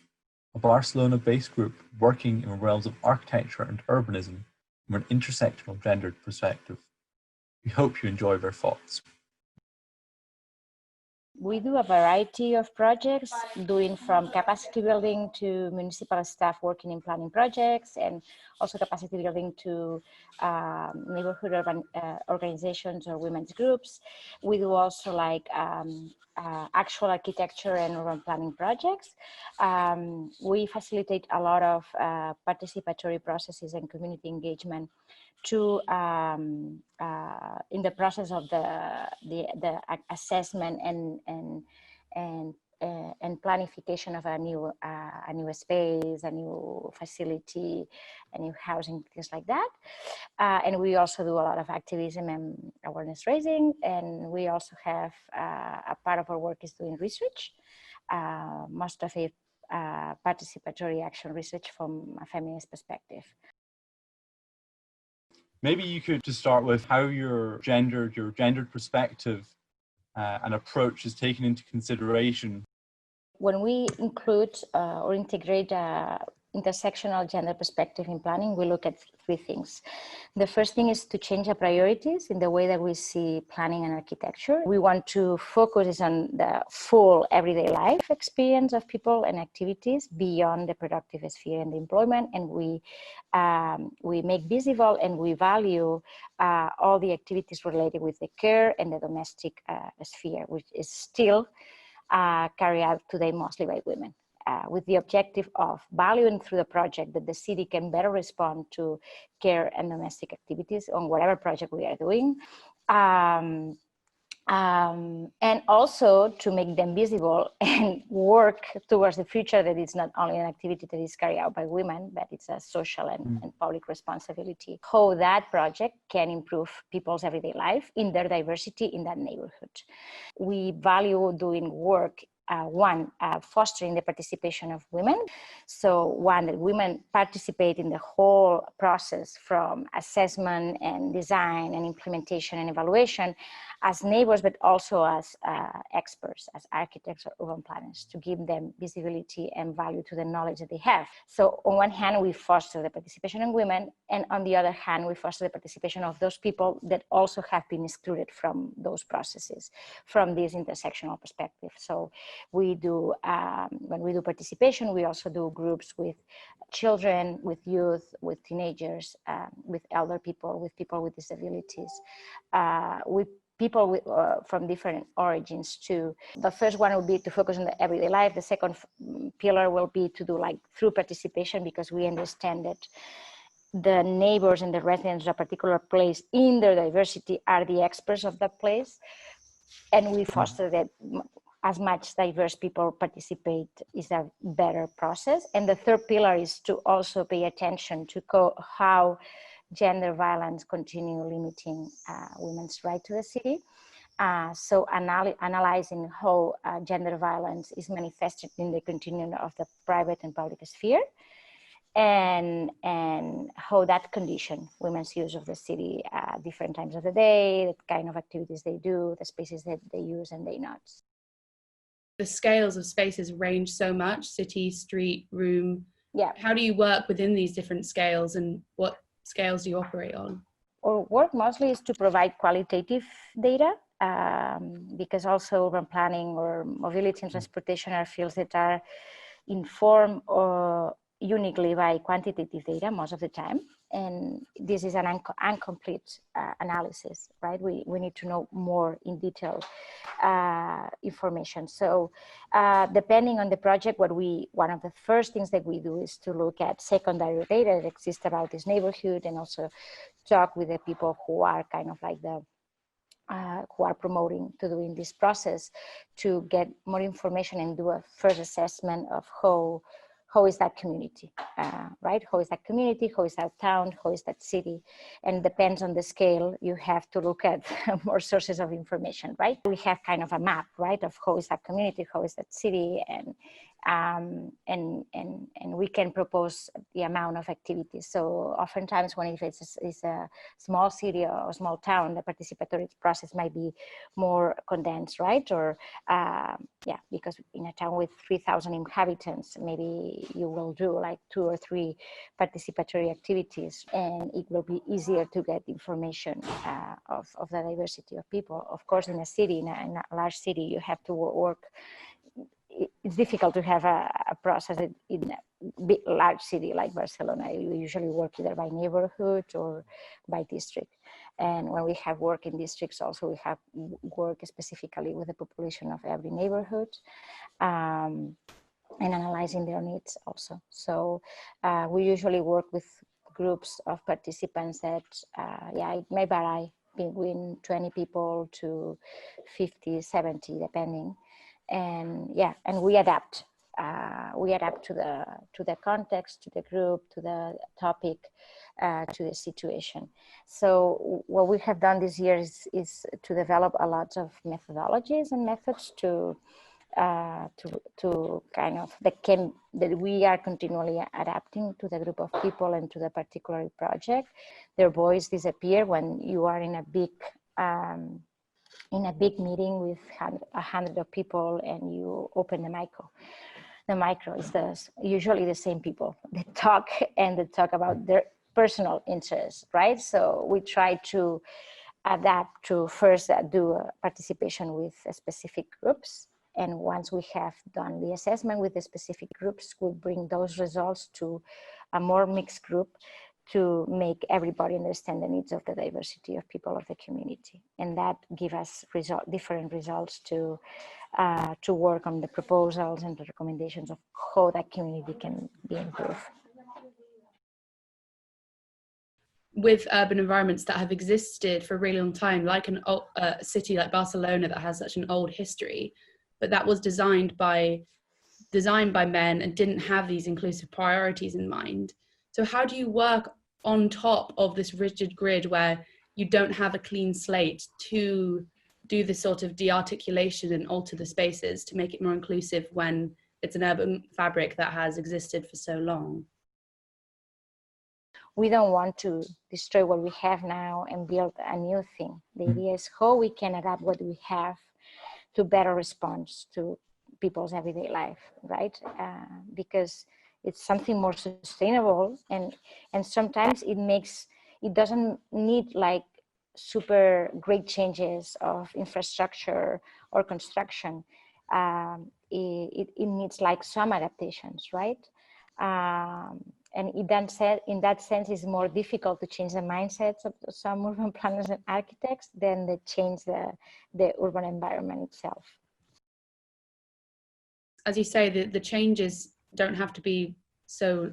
a Barcelona-based group working in the realms of architecture and urbanism from an intersectional gendered perspective. We hope you enjoy their thoughts. We do a variety of projects, doing from capacity building to municipal staff working in planning projects, and also capacity building to neighborhood urban organizations or women's groups. We do also like actual architecture and urban planning projects. We facilitate a lot of participatory processes and community engagement to in the process of the assessment and planification of a new space, a new facility, a new housing, things like that. And we also do a lot of activism and awareness raising. And we also have a part of our work is doing research. Most of it participatory action research from a feminist perspective. Maybe you could just start with how your gendered perspective and approach is taken into consideration. When we include or integrate intersectional gender perspective in planning, we look at three things. The first thing is to change our priorities in the way that we see planning and architecture. We want to focus on the full everyday life experience of people and activities beyond the productive sphere and the employment, and we make visible and we value all the activities related with the care and the domestic sphere, which is still carried out today mostly by women, with the objective of valuing through the project that the city can better respond to care and domestic activities on whatever project we are doing. And also to make them visible and work towards the future that it's not only an activity that is carried out by women, but it's a social and public responsibility. How that project can improve people's everyday life in their diversity in that neighborhood. We value doing work fostering the participation of women. So that women participate in the whole process from assessment and design and implementation and evaluation as neighbors, but also as experts, as architects or urban planners, to give them visibility and value to the knowledge that they have. So on one hand, we foster the participation of women, and on the other hand, we foster the participation of those people that also have been excluded from those processes, from this intersectional perspective. So we do, when we do participation, we also do groups with children, with youth, with teenagers, with elder people, with people with disabilities, with people with, from different origins too. The first one will be to focus on the everyday life. The second pillar will be to do like through participation, because we understand that the neighbors and the residents of a particular place in their diversity are the experts of that place. And we foster that as much diverse people participate is a better process. And the third pillar is to also pay attention to how gender violence continue limiting women's right to the city. So analyzing how gender violence is manifested in the continuum of the private and public sphere, and how that condition women's use of the city at different times of the day, the kind of activities they do, the spaces that they use and they not. The scales of spaces range so much, city, street, room. Yeah. How do you work within these different scales, and what scales do you operate on? Our work mostly is to provide qualitative data, because also urban planning or mobility and transportation are fields that are informed uniquely by quantitative data most of the time. And this is an incomplete analysis, right? We need to know more in detail information. So depending on the project, one of the first things that we do is to look at secondary data that exists about this neighborhood, and also talk with the people who are kind of like who are promoting to doing this process, to get more information and do a first assessment of how is that community, right? How is that community? How is that town? How is that city? And depends on the scale, you have to look at more sources of information, right? We have kind of a map, right, of how is that community, how is that city, and we can propose the amount of activities. So oftentimes when it's a small city or a small town, the participatory process might be more condensed, right? Or yeah, because in a town with 3,000 inhabitants, maybe you will do like 2 or 3 participatory activities, and it will be easier to get information of the diversity of people. Of course, in a city, in a large city, you have to work. It's difficult to have a process in a big, large city like Barcelona. You usually work either by neighborhood or by district. And when we have work in districts, also we have work specifically with the population of every neighborhood, and analyzing their needs also. So we usually work with groups of participants that, yeah, it may vary between 20 people to 50, 70, depending. And yeah, and we adapt to the context, to the group, to the topic, to the situation. So what we have done this year is to develop a lot of methodologies and methods to to kind of that we are continually adapting to the group of people and to the particular project. Their voice disappear when you are in a big meeting with 100 of people and you open the micro. The micro is usually the same people that talk, and they talk about their personal interests, right? So we try to adapt to first do a participation with specific groups. And once we have done the assessment with the specific groups, we'll bring those results to a more mixed group to make everybody understand the needs of the diversity of people of the community. And that give us different results to work on the proposals and the recommendations of how that community can be improved. With urban environments that have existed for a really long time, like a city like Barcelona that has such an old history, but that was designed by men and didn't have these inclusive priorities in mind. So how do you work on top of this rigid grid where you don't have a clean slate to do this sort of de-articulation and alter the spaces to make it more inclusive when it's an urban fabric that has existed for so long? We don't want to destroy what we have now and build a new thing. The idea is how we can adapt what we have to better respond to people's everyday life, right? Because it's something more sustainable, and sometimes it doesn't need like super great changes of infrastructure or construction. It needs like some adaptations, right? And in that sense, it's more difficult to change the mindsets of some urban planners and architects than to change the urban environment itself. As you say, the changes don't have to be so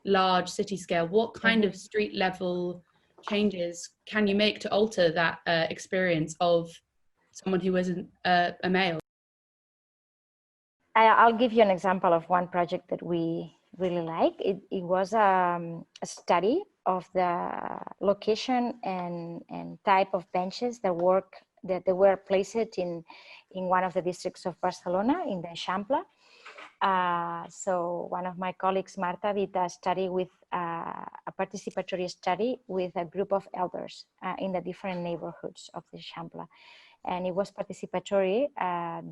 large city scale. What kind of street level changes can you make to alter that experience of someone who isn't a male? I'll give you an example of one project that we really like. It was a study of the location and type of benches that were placed in one of the districts of Barcelona, in the Eixample. So one of my colleagues, Marta, did a study with a participatory study with a group of elders in the different neighborhoods of the Eixample. And it was participatory.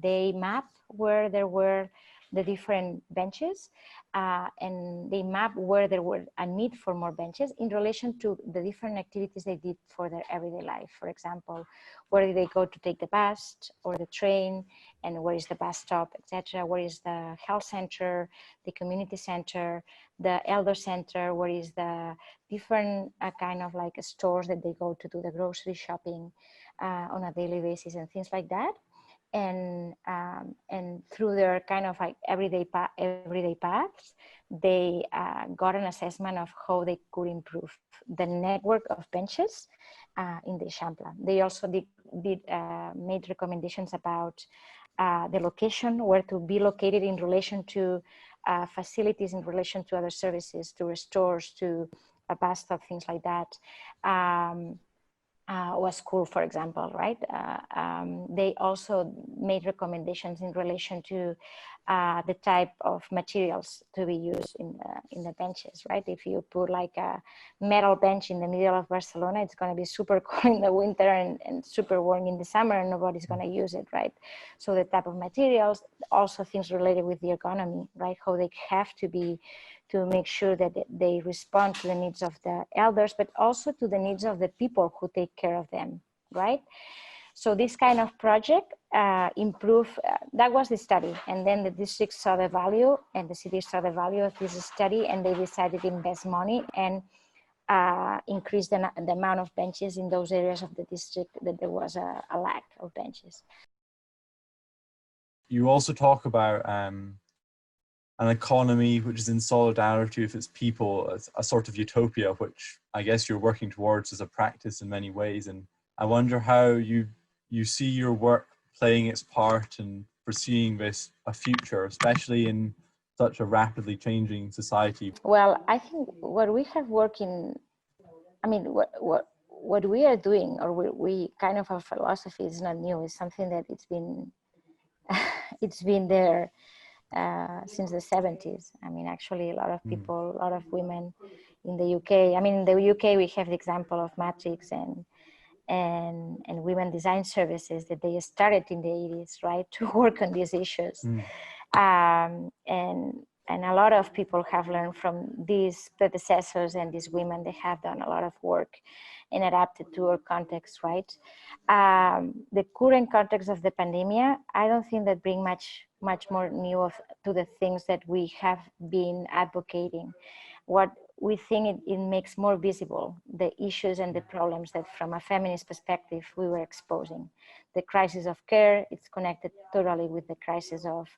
They mapped where there were the different benches, and they mapped where there were a need for more benches in relation to the different activities they did for their everyday life. For example, where did they go to take the bus or the train, and where is the bus stop, etc. Where is the health center, the community center, the elder center, where is the different kind of like stores that they go to do the grocery shopping on a daily basis and things like that. And through their kind of like everyday paths, they got an assessment of how they could improve the network of benches in the Eixample. They also made recommendations about the location, where to be located in relation to facilities, in relation to other services, to stores, to a bus stop, things like that. Was school, for example, right? They also made recommendations in relation to the type of materials to be used in the benches, right? If you put like a metal bench in the middle of Barcelona, it's going to be super cold in the winter and super warm in the summer, and nobody's going to use it, right? So the type of materials, also things related with the ergonomy, right? How they have to be to make sure that they respond to the needs of the elders, but also to the needs of the people who take care of them, right? So this kind of project that was the study. And then the district saw the value and the city saw the value of this study, and they decided to invest money and increase the amount of benches in those areas of the district that there was a lack of benches. You also talk about an economy which is in solidarity with its people, as a sort of utopia, which I guess you're working towards as a practice in many ways. And I wonder how you see your work playing its part in foreseeing a future, especially in such a rapidly changing society. Well, I think what we have working, I mean, what we are doing, or we kind of our philosophy is not new. It's something that it's been it's been there since the 70s. I mean, actually, a lot of people, a lot of women in the UK. I mean, in the UK, we have the example of Matrix and women design services that they started in the 80s, right, to work on these issues. And a lot of people have learned from these predecessors and these women. They have done a lot of work and adapted to our context, right? The current context of the pandemic, I don't think that bring much more new to the things that we have been advocating. What we think it makes more visible the issues and the problems that from a feminist perspective we were exposing. The crisis of care, it's connected totally with the crisis of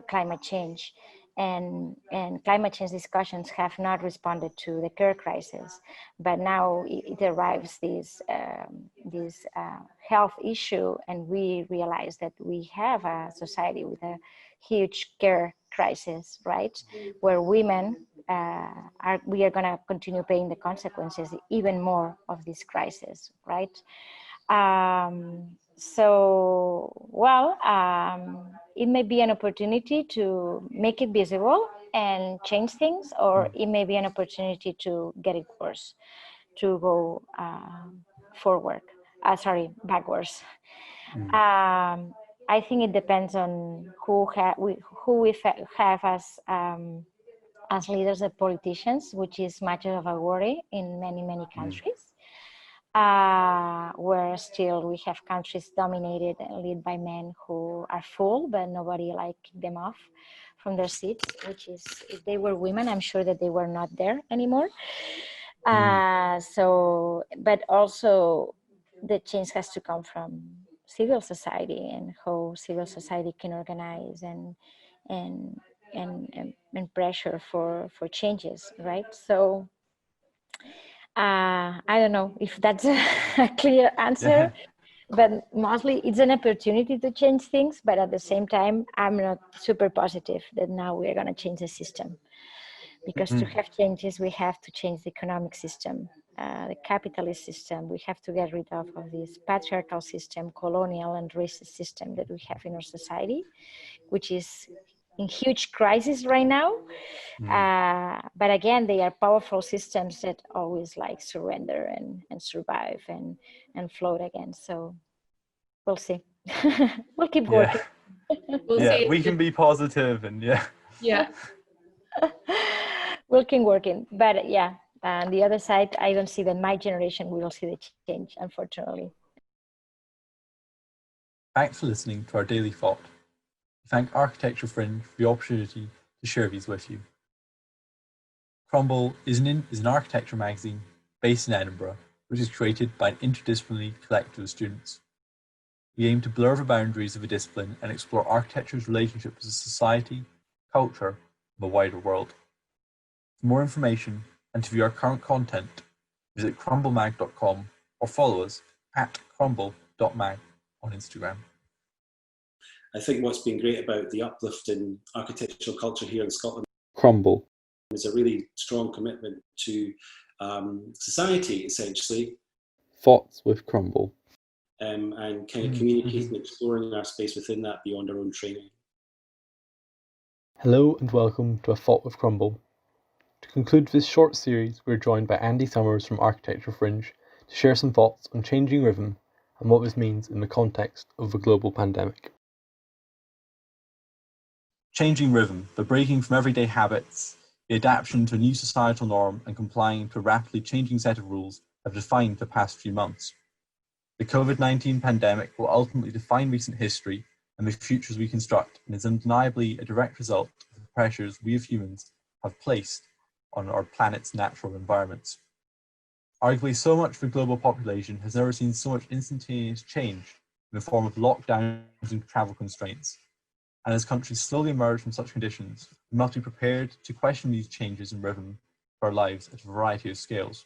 climate change. And climate change discussions have not responded to the care crisis, but now it arrives this health issue, and we realize that we have a society with a huge care crisis, right? Where women we are going to continue paying the consequences even more of this crisis, right? It may be an opportunity to make it visible and change things, or it may be an opportunity to get it worse, to go backwards. I think it depends on who we have as leaders and politicians, which is much of a worry in many countries. Where still we have countries dominated and led by men who are full, but nobody kick them off from their seats, which is, if they were women, I'm sure that they were not there anymore. But also the change has to come from civil society and how civil society can organize and pressure for changes, right? So I don't know if that's a clear answer, but mostly it's an opportunity to change things. But at the same time, I'm not super positive that now we're going to change the system, because to have changes, we have to change the economic system, the capitalist system. We have to get rid of this patriarchal system, colonial and racist system that we have in our society, which is in huge crisis right now. But again, they are powerful systems that always surrender and survive and float again. So we'll see. We'll keep working. We'll see. We can be positive and We'll keep working. But on the other side, I don't see that my generation will see the change, unfortunately. Thanks for listening to our daily thought. We thank Architecture Fringe for the opportunity to share these with you. Crumble is an architecture magazine based in Edinburgh, which is created by an interdisciplinary collective of students. We aim to blur the boundaries of a discipline and explore architecture's relationship to society, culture, and the wider world. For more information and to view our current content, visit crumblemag.com or follow us at crumble.mag on Instagram. I think what's been great about the uplift in architectural culture here in Scotland Crumble is a really strong commitment to society, essentially. Thoughts with Crumble. And kind of communicating, exploring our space within that beyond our own training. Hello and welcome to A Thought with Crumble. To conclude this short series, we're joined by Andy Summers from Architecture Fringe to share some thoughts on changing rhythm and what this means in the context of the global pandemic. Changing rhythm, the breaking from everyday habits, the adaptation to a new societal norm and complying to a rapidly changing set of rules have defined the past few months. The COVID-19 pandemic will ultimately define recent history and the futures we construct, and is undeniably a direct result of the pressures we as humans have placed on our planet's natural environments. Arguably, so much of the global population has never seen so much instantaneous change in the form of lockdowns and travel constraints. And as countries slowly emerge from such conditions, we must be prepared to question these changes in rhythm for our lives at a variety of scales.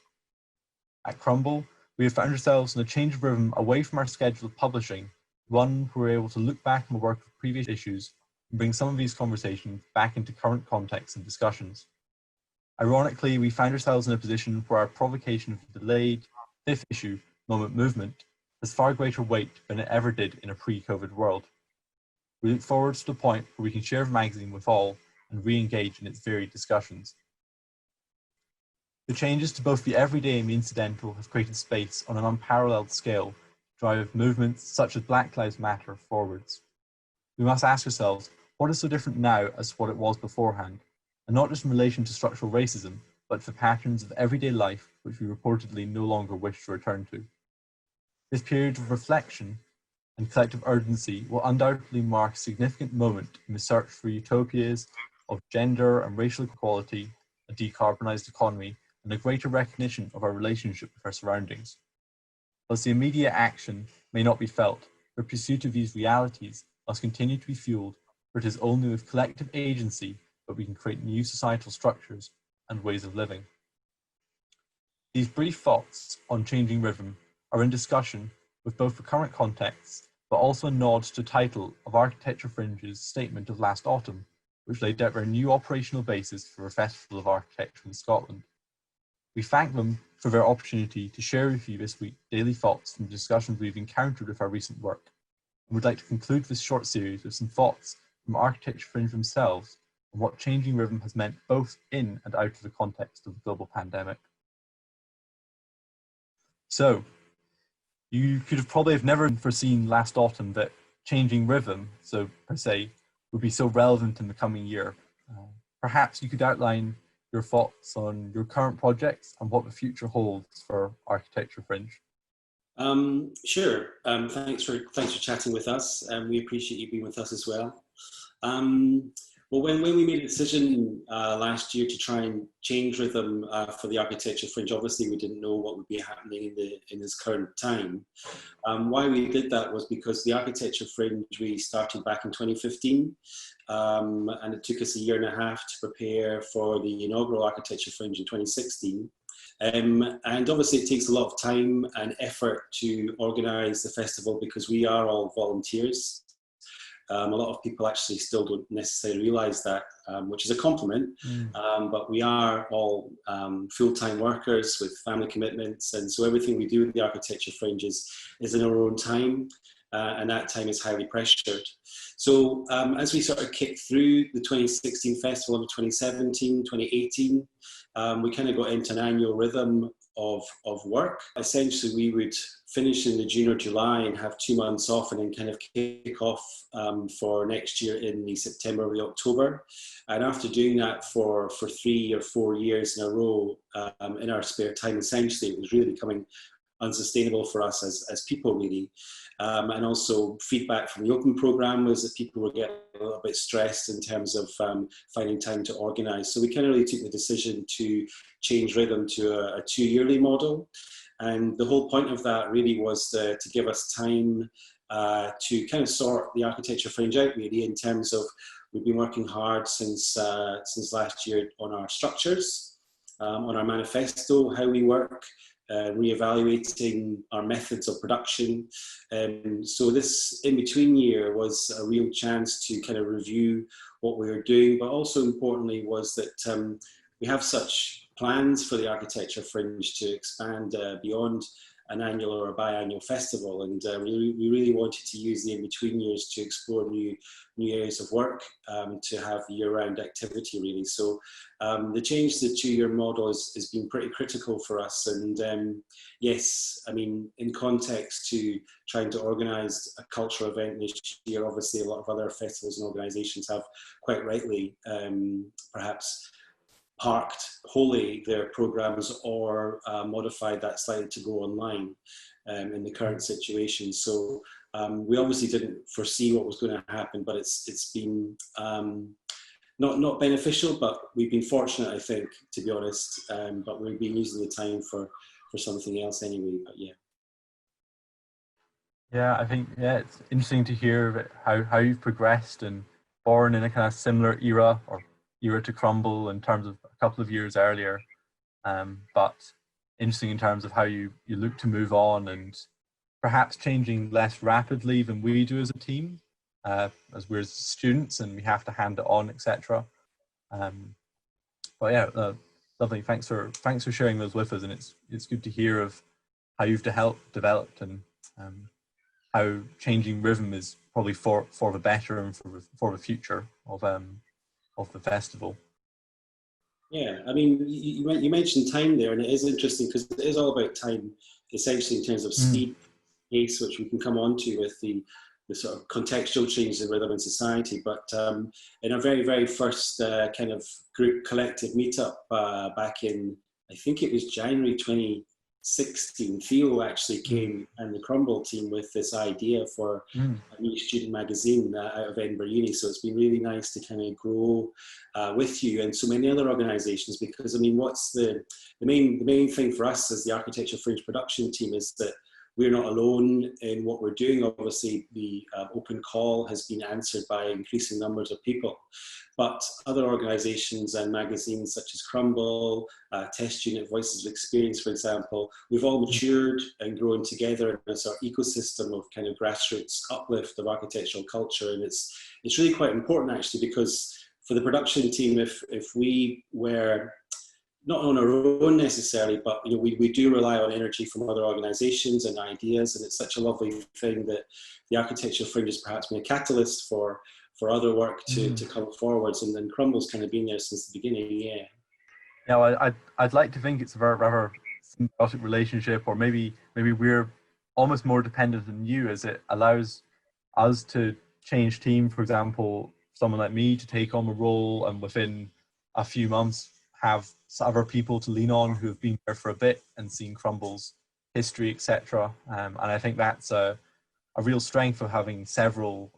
At Crumble, we have found ourselves in a change of rhythm away from our schedule of publishing, one where we're able to look back on the work of previous issues and bring some of these conversations back into current contexts and discussions. Ironically, we find ourselves in a position where our provocation of the delayed fifth issue moment movement has far greater weight than it ever did in a pre-COVID world. We look forward to the point where we can share the magazine with all and re-engage in its varied discussions. The changes to both the everyday and the incidental have created space on an unparalleled scale to drive movements such as Black Lives Matter forwards. We must ask ourselves, what is so different now as to what it was beforehand? And not just in relation to structural racism, but for patterns of everyday life which we reportedly no longer wish to return to. This period of reflection and collective urgency will undoubtedly mark a significant moment in the search for utopias of gender and racial equality, a decarbonised economy, and a greater recognition of our relationship with our surroundings. Whilst the immediate action may not be felt, the pursuit of these realities must continue to be fueled, for it is only with collective agency that we can create new societal structures and ways of living. These brief thoughts on changing rhythm are in discussion with both the current context, but also a nod to the title of Architecture Fringe's statement of last autumn, which laid out their new operational basis for a Festival of Architecture in Scotland. We thank them for their opportunity to share with you this week daily thoughts from discussions we've encountered with our recent work, and would like to conclude this short series with some thoughts from Architecture Fringe themselves on what changing rhythm has meant both in and out of the context of the global pandemic. So, you could have probably never foreseen last autumn that changing rhythm, so per se, would be so relevant in the coming year. Perhaps you could outline your thoughts on your current projects and what the future holds for Architecture Fringe. Sure. Thanks for chatting with us. We appreciate you being with us as well. Well, when we made a decision last year to try and change rhythm for the Architecture Fringe, obviously we didn't know what would be happening in this current time. Why we did that was because the Architecture Fringe, we started back in 2015, and it took us a year and a half to prepare for the inaugural Architecture Fringe in 2016. And obviously it takes a lot of time and effort to organise the festival because we are all volunteers. A lot of people actually still don't necessarily realise that, which is a compliment, but we are all full-time workers with family commitments, and so everything we do with the Architecture Fringe is in our own time, and that time is highly pressured. So as we sort of kicked through the 2016 festival into 2017, 2018, we kind of got into an annual rhythm of work. Essentially, we would finish in the June or July and have 2 months off, and then kind of kick off for next year in the September or the October. And after doing that for 3 or 4 years in a row in our spare time, essentially, it was really becoming unsustainable for us as people, really. And also feedback from the Open programme was that people were getting a little bit stressed in terms of finding time to organise. So we kind of really took the decision to change rhythm to a 2-yearly model. And the whole point of that really was to give us time to kind of sort the Architecture Fringe out, really, in terms of we've been working hard since last year on our structures, on our manifesto, how we work, re-evaluating our methods of production. So this in-between year was a real chance to kind of review what we were doing, but also importantly was that we have such plans for the Architecture Fringe to expand beyond an annual or a biannual festival, and we really wanted to use the in-between years to explore new areas of work, to have year-round activity, really. So the change to the 2-year model has been pretty critical for us, and yes, I mean, in context to trying to organise a cultural event this year, obviously a lot of other festivals and organisations have quite rightly perhaps parked wholly their programmes or modified that slightly to go online in the current situation. So we obviously didn't foresee what was going to happen, but it's been not beneficial, but we've been fortunate, I think, to be honest. But we've been using the time for something else anyway. But yeah. Yeah, I think it's interesting to hear how you've progressed and born in a kind of similar era to Crumble in terms of a couple of years earlier, but interesting in terms of how you look to move on and perhaps changing less rapidly than we do as a team, as we're students and we have to hand it on, etc. But yeah, lovely. Thanks for sharing those with us, and it's good to hear of how you've developed and how changing rhythm is probably for the better and for the future of the festival. Yeah, I mean, you mentioned time there, and it is interesting because it is all about time, essentially in terms of speed, pace, which we can come on to with the sort of contextual changes in rhythm and society. But in our very, very first kind of group collective meetup back in, I think it was January 2016, Theo actually came and the Crumble team with this idea for a new student magazine out of Edinburgh Uni. So it's been really nice to kind of grow with you and so many other organisations, because I mean, what's the main thing for us as the Architecture Fringe production team is that we're not alone in what we're doing. Obviously, the open call has been answered by increasing numbers of people, but other organisations and magazines such as Crumble, Test Unit, Voices of Experience, for example, we've all matured and grown together in a sort of ecosystem of kind of grassroots uplift of architectural culture. And it's really quite important actually, because for the production team, if we were not on our own necessarily, but you know, we do rely on energy from other organisations and ideas, and it's such a lovely thing that the Architecture Fringe has perhaps been a catalyst for other work to come forwards, and then Crumble's kind of been there since the beginning. Yeah. Yeah, I'd like to think it's a very rather symbiotic relationship, or maybe we're almost more dependent on you, as it allows us to change team. For example, someone like me to take on a role, and within a few months have other people to lean on who have been there for a bit and seen Crumble's history, etc. And I think that's a real strength of having several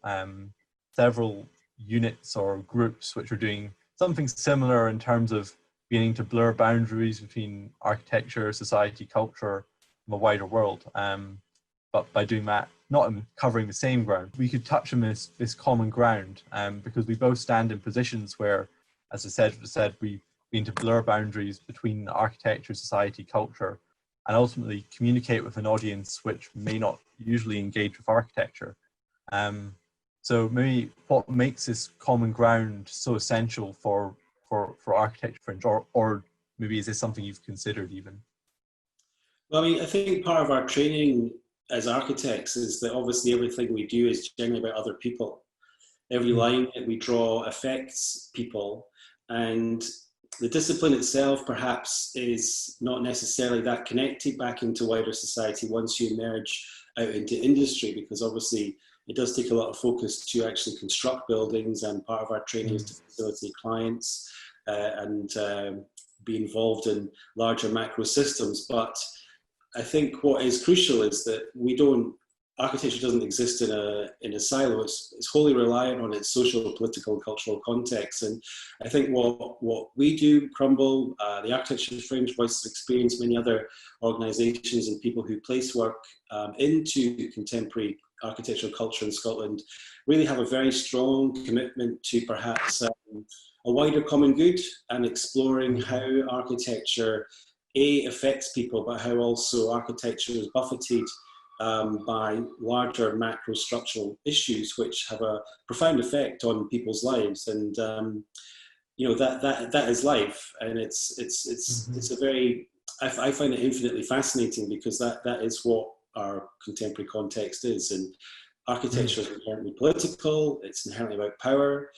units or groups which are doing something similar in terms of beginning to blur boundaries between architecture, society, culture, and the wider world. But by doing that, not in covering the same ground, we could touch on this common ground, because we both stand in positions where, as I said, we to blur boundaries between architecture, society, culture, and ultimately communicate with an audience which may not usually engage with architecture. So maybe what makes this common ground so essential for Architecture Fringe, or maybe is this something you've considered even? Well, I mean, I think part of our training as architects is that obviously everything we do is generally about other people. Every line that we draw affects people, and the discipline itself perhaps is not necessarily that connected back into wider society once you emerge out into industry, because obviously it does take a lot of focus to actually construct buildings, and part of our training is to facilitate clients and be involved in larger macro systems. But I think what is crucial is that architecture doesn't exist in a silo. It's wholly reliant on its social, political, and cultural context. And I think what we do, Crumble, the Architecture Fringe, Voices of Experience, many other organisations and people who place work into contemporary architectural culture in Scotland, really have a very strong commitment to perhaps a wider common good, and exploring how architecture affects people, but how also architecture is buffeted by larger macro structural issues which have a profound effect on people's lives. And you know, that is life, and it's a very, I find it infinitely fascinating, because that is what our contemporary context is. And architecture is inherently political, it's inherently about power.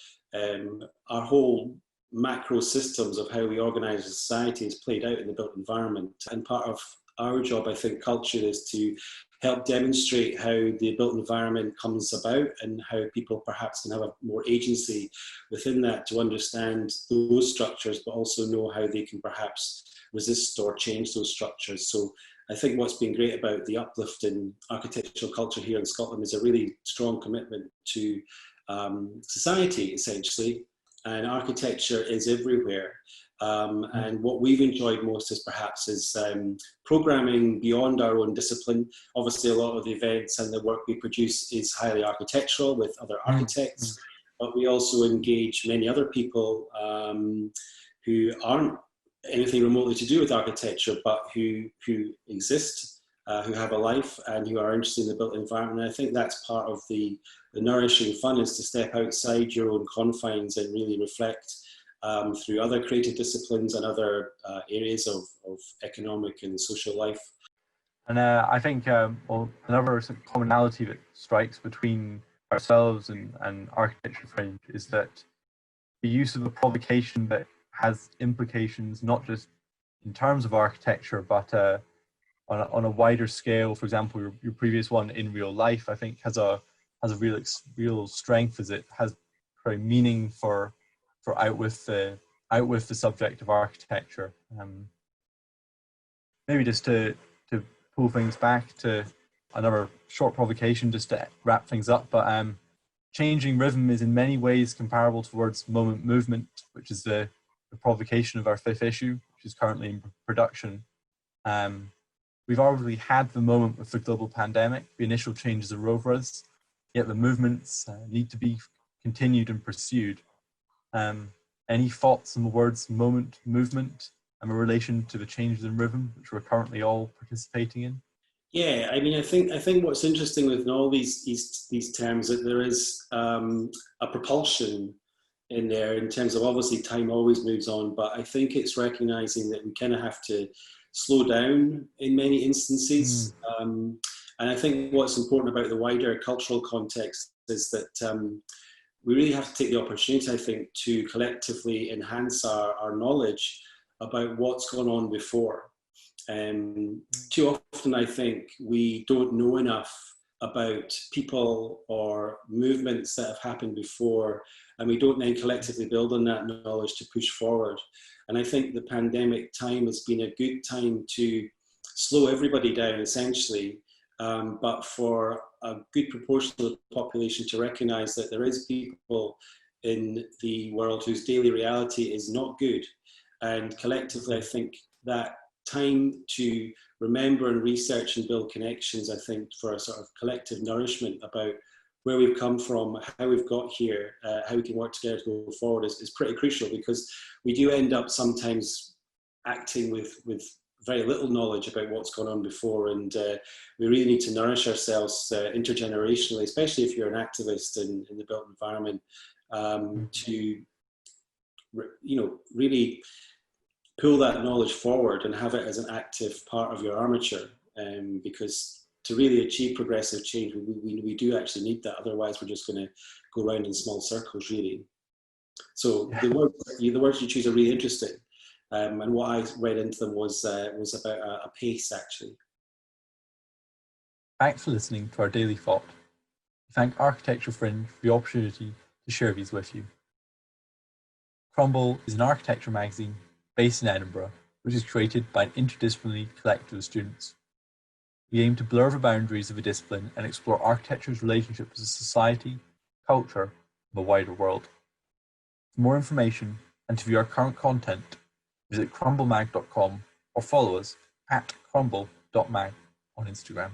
Our whole macro systems of how we organise a society is played out in the built environment, and part of our job, I think, culture, is to help demonstrate how the built environment comes about, and how people perhaps can have a more agency within that to understand those structures, but also know how they can perhaps resist or change those structures. So I think what's been great about the uplift in architectural culture here in Scotland is a really strong commitment to society, essentially, and architecture is everywhere. And what we've enjoyed most is programming beyond our own discipline. Obviously, a lot of the events and the work we produce is highly architectural with other architects, but we also engage many other people who aren't anything remotely to do with architecture, but who exist, who have a life, and who are interested in the built environment. And I think that's part of the nourishing fun, is to step outside your own confines and really reflect through other creative disciplines and other areas of economic and social life. And I think another commonality that strikes between ourselves and Architecture Fringe is that the use of a provocation that has implications not just in terms of architecture, but on a wider scale. For example, your previous one, In Real Life, I think has a real strength, as it has very meaning for out with the subject of architecture. Maybe just to pull things back to another short provocation, just to wrap things up. But changing rhythm is in many ways comparable towards moment movement, which is the provocation of our 5th issue, which is currently in production. We've already had the moment with the global pandemic. The initial changes are over us, yet the movements need to be continued and pursued. Any thoughts on the words moment, movement, and a relation to the changes in rhythm, which we're currently all participating in? Yeah, I mean, I think what's interesting with all these terms, that there is a propulsion in there in terms of, obviously time always moves on, but I think it's recognizing that we kind of have to slow down in many instances. And I think what's important about the wider cultural context is that we really have to take the opportunity, I think, to collectively enhance our knowledge about what's gone on before. Too often, I think, we don't know enough about people or movements that have happened before, and we don't then collectively build on that knowledge to push forward. And I think the pandemic time has been a good time to slow everybody down, essentially, but for a good proportion of the population to recognize that there is people in the world whose daily reality is not good. And collectively, I think that time to remember and research and build connections, I think, for a sort of collective nourishment about where we've come from, how we've got here, how we can work together to go forward is pretty crucial, because we do end up sometimes acting with very little knowledge about what's gone on before, and we really need to nourish ourselves intergenerationally, especially if you're an activist in the built environment, to really pull that knowledge forward and have it as an active part of your armature, because to really achieve progressive change, we do actually need that. Otherwise, we're just going to go around in small circles, really. So the words you choose are really interesting. And what I read into them was about a pace, actually. Thanks for listening to our daily thought. We thank Architecture Fringe for the opportunity to share these with you. Crumble is an architecture magazine based in Edinburgh, which is created by an interdisciplinary collective of students. We aim to blur the boundaries of a discipline and explore architecture's relationship to society, culture, and the wider world. For more information and to view our current content, visit crumblemag.com or follow us at crumble.mag on Instagram.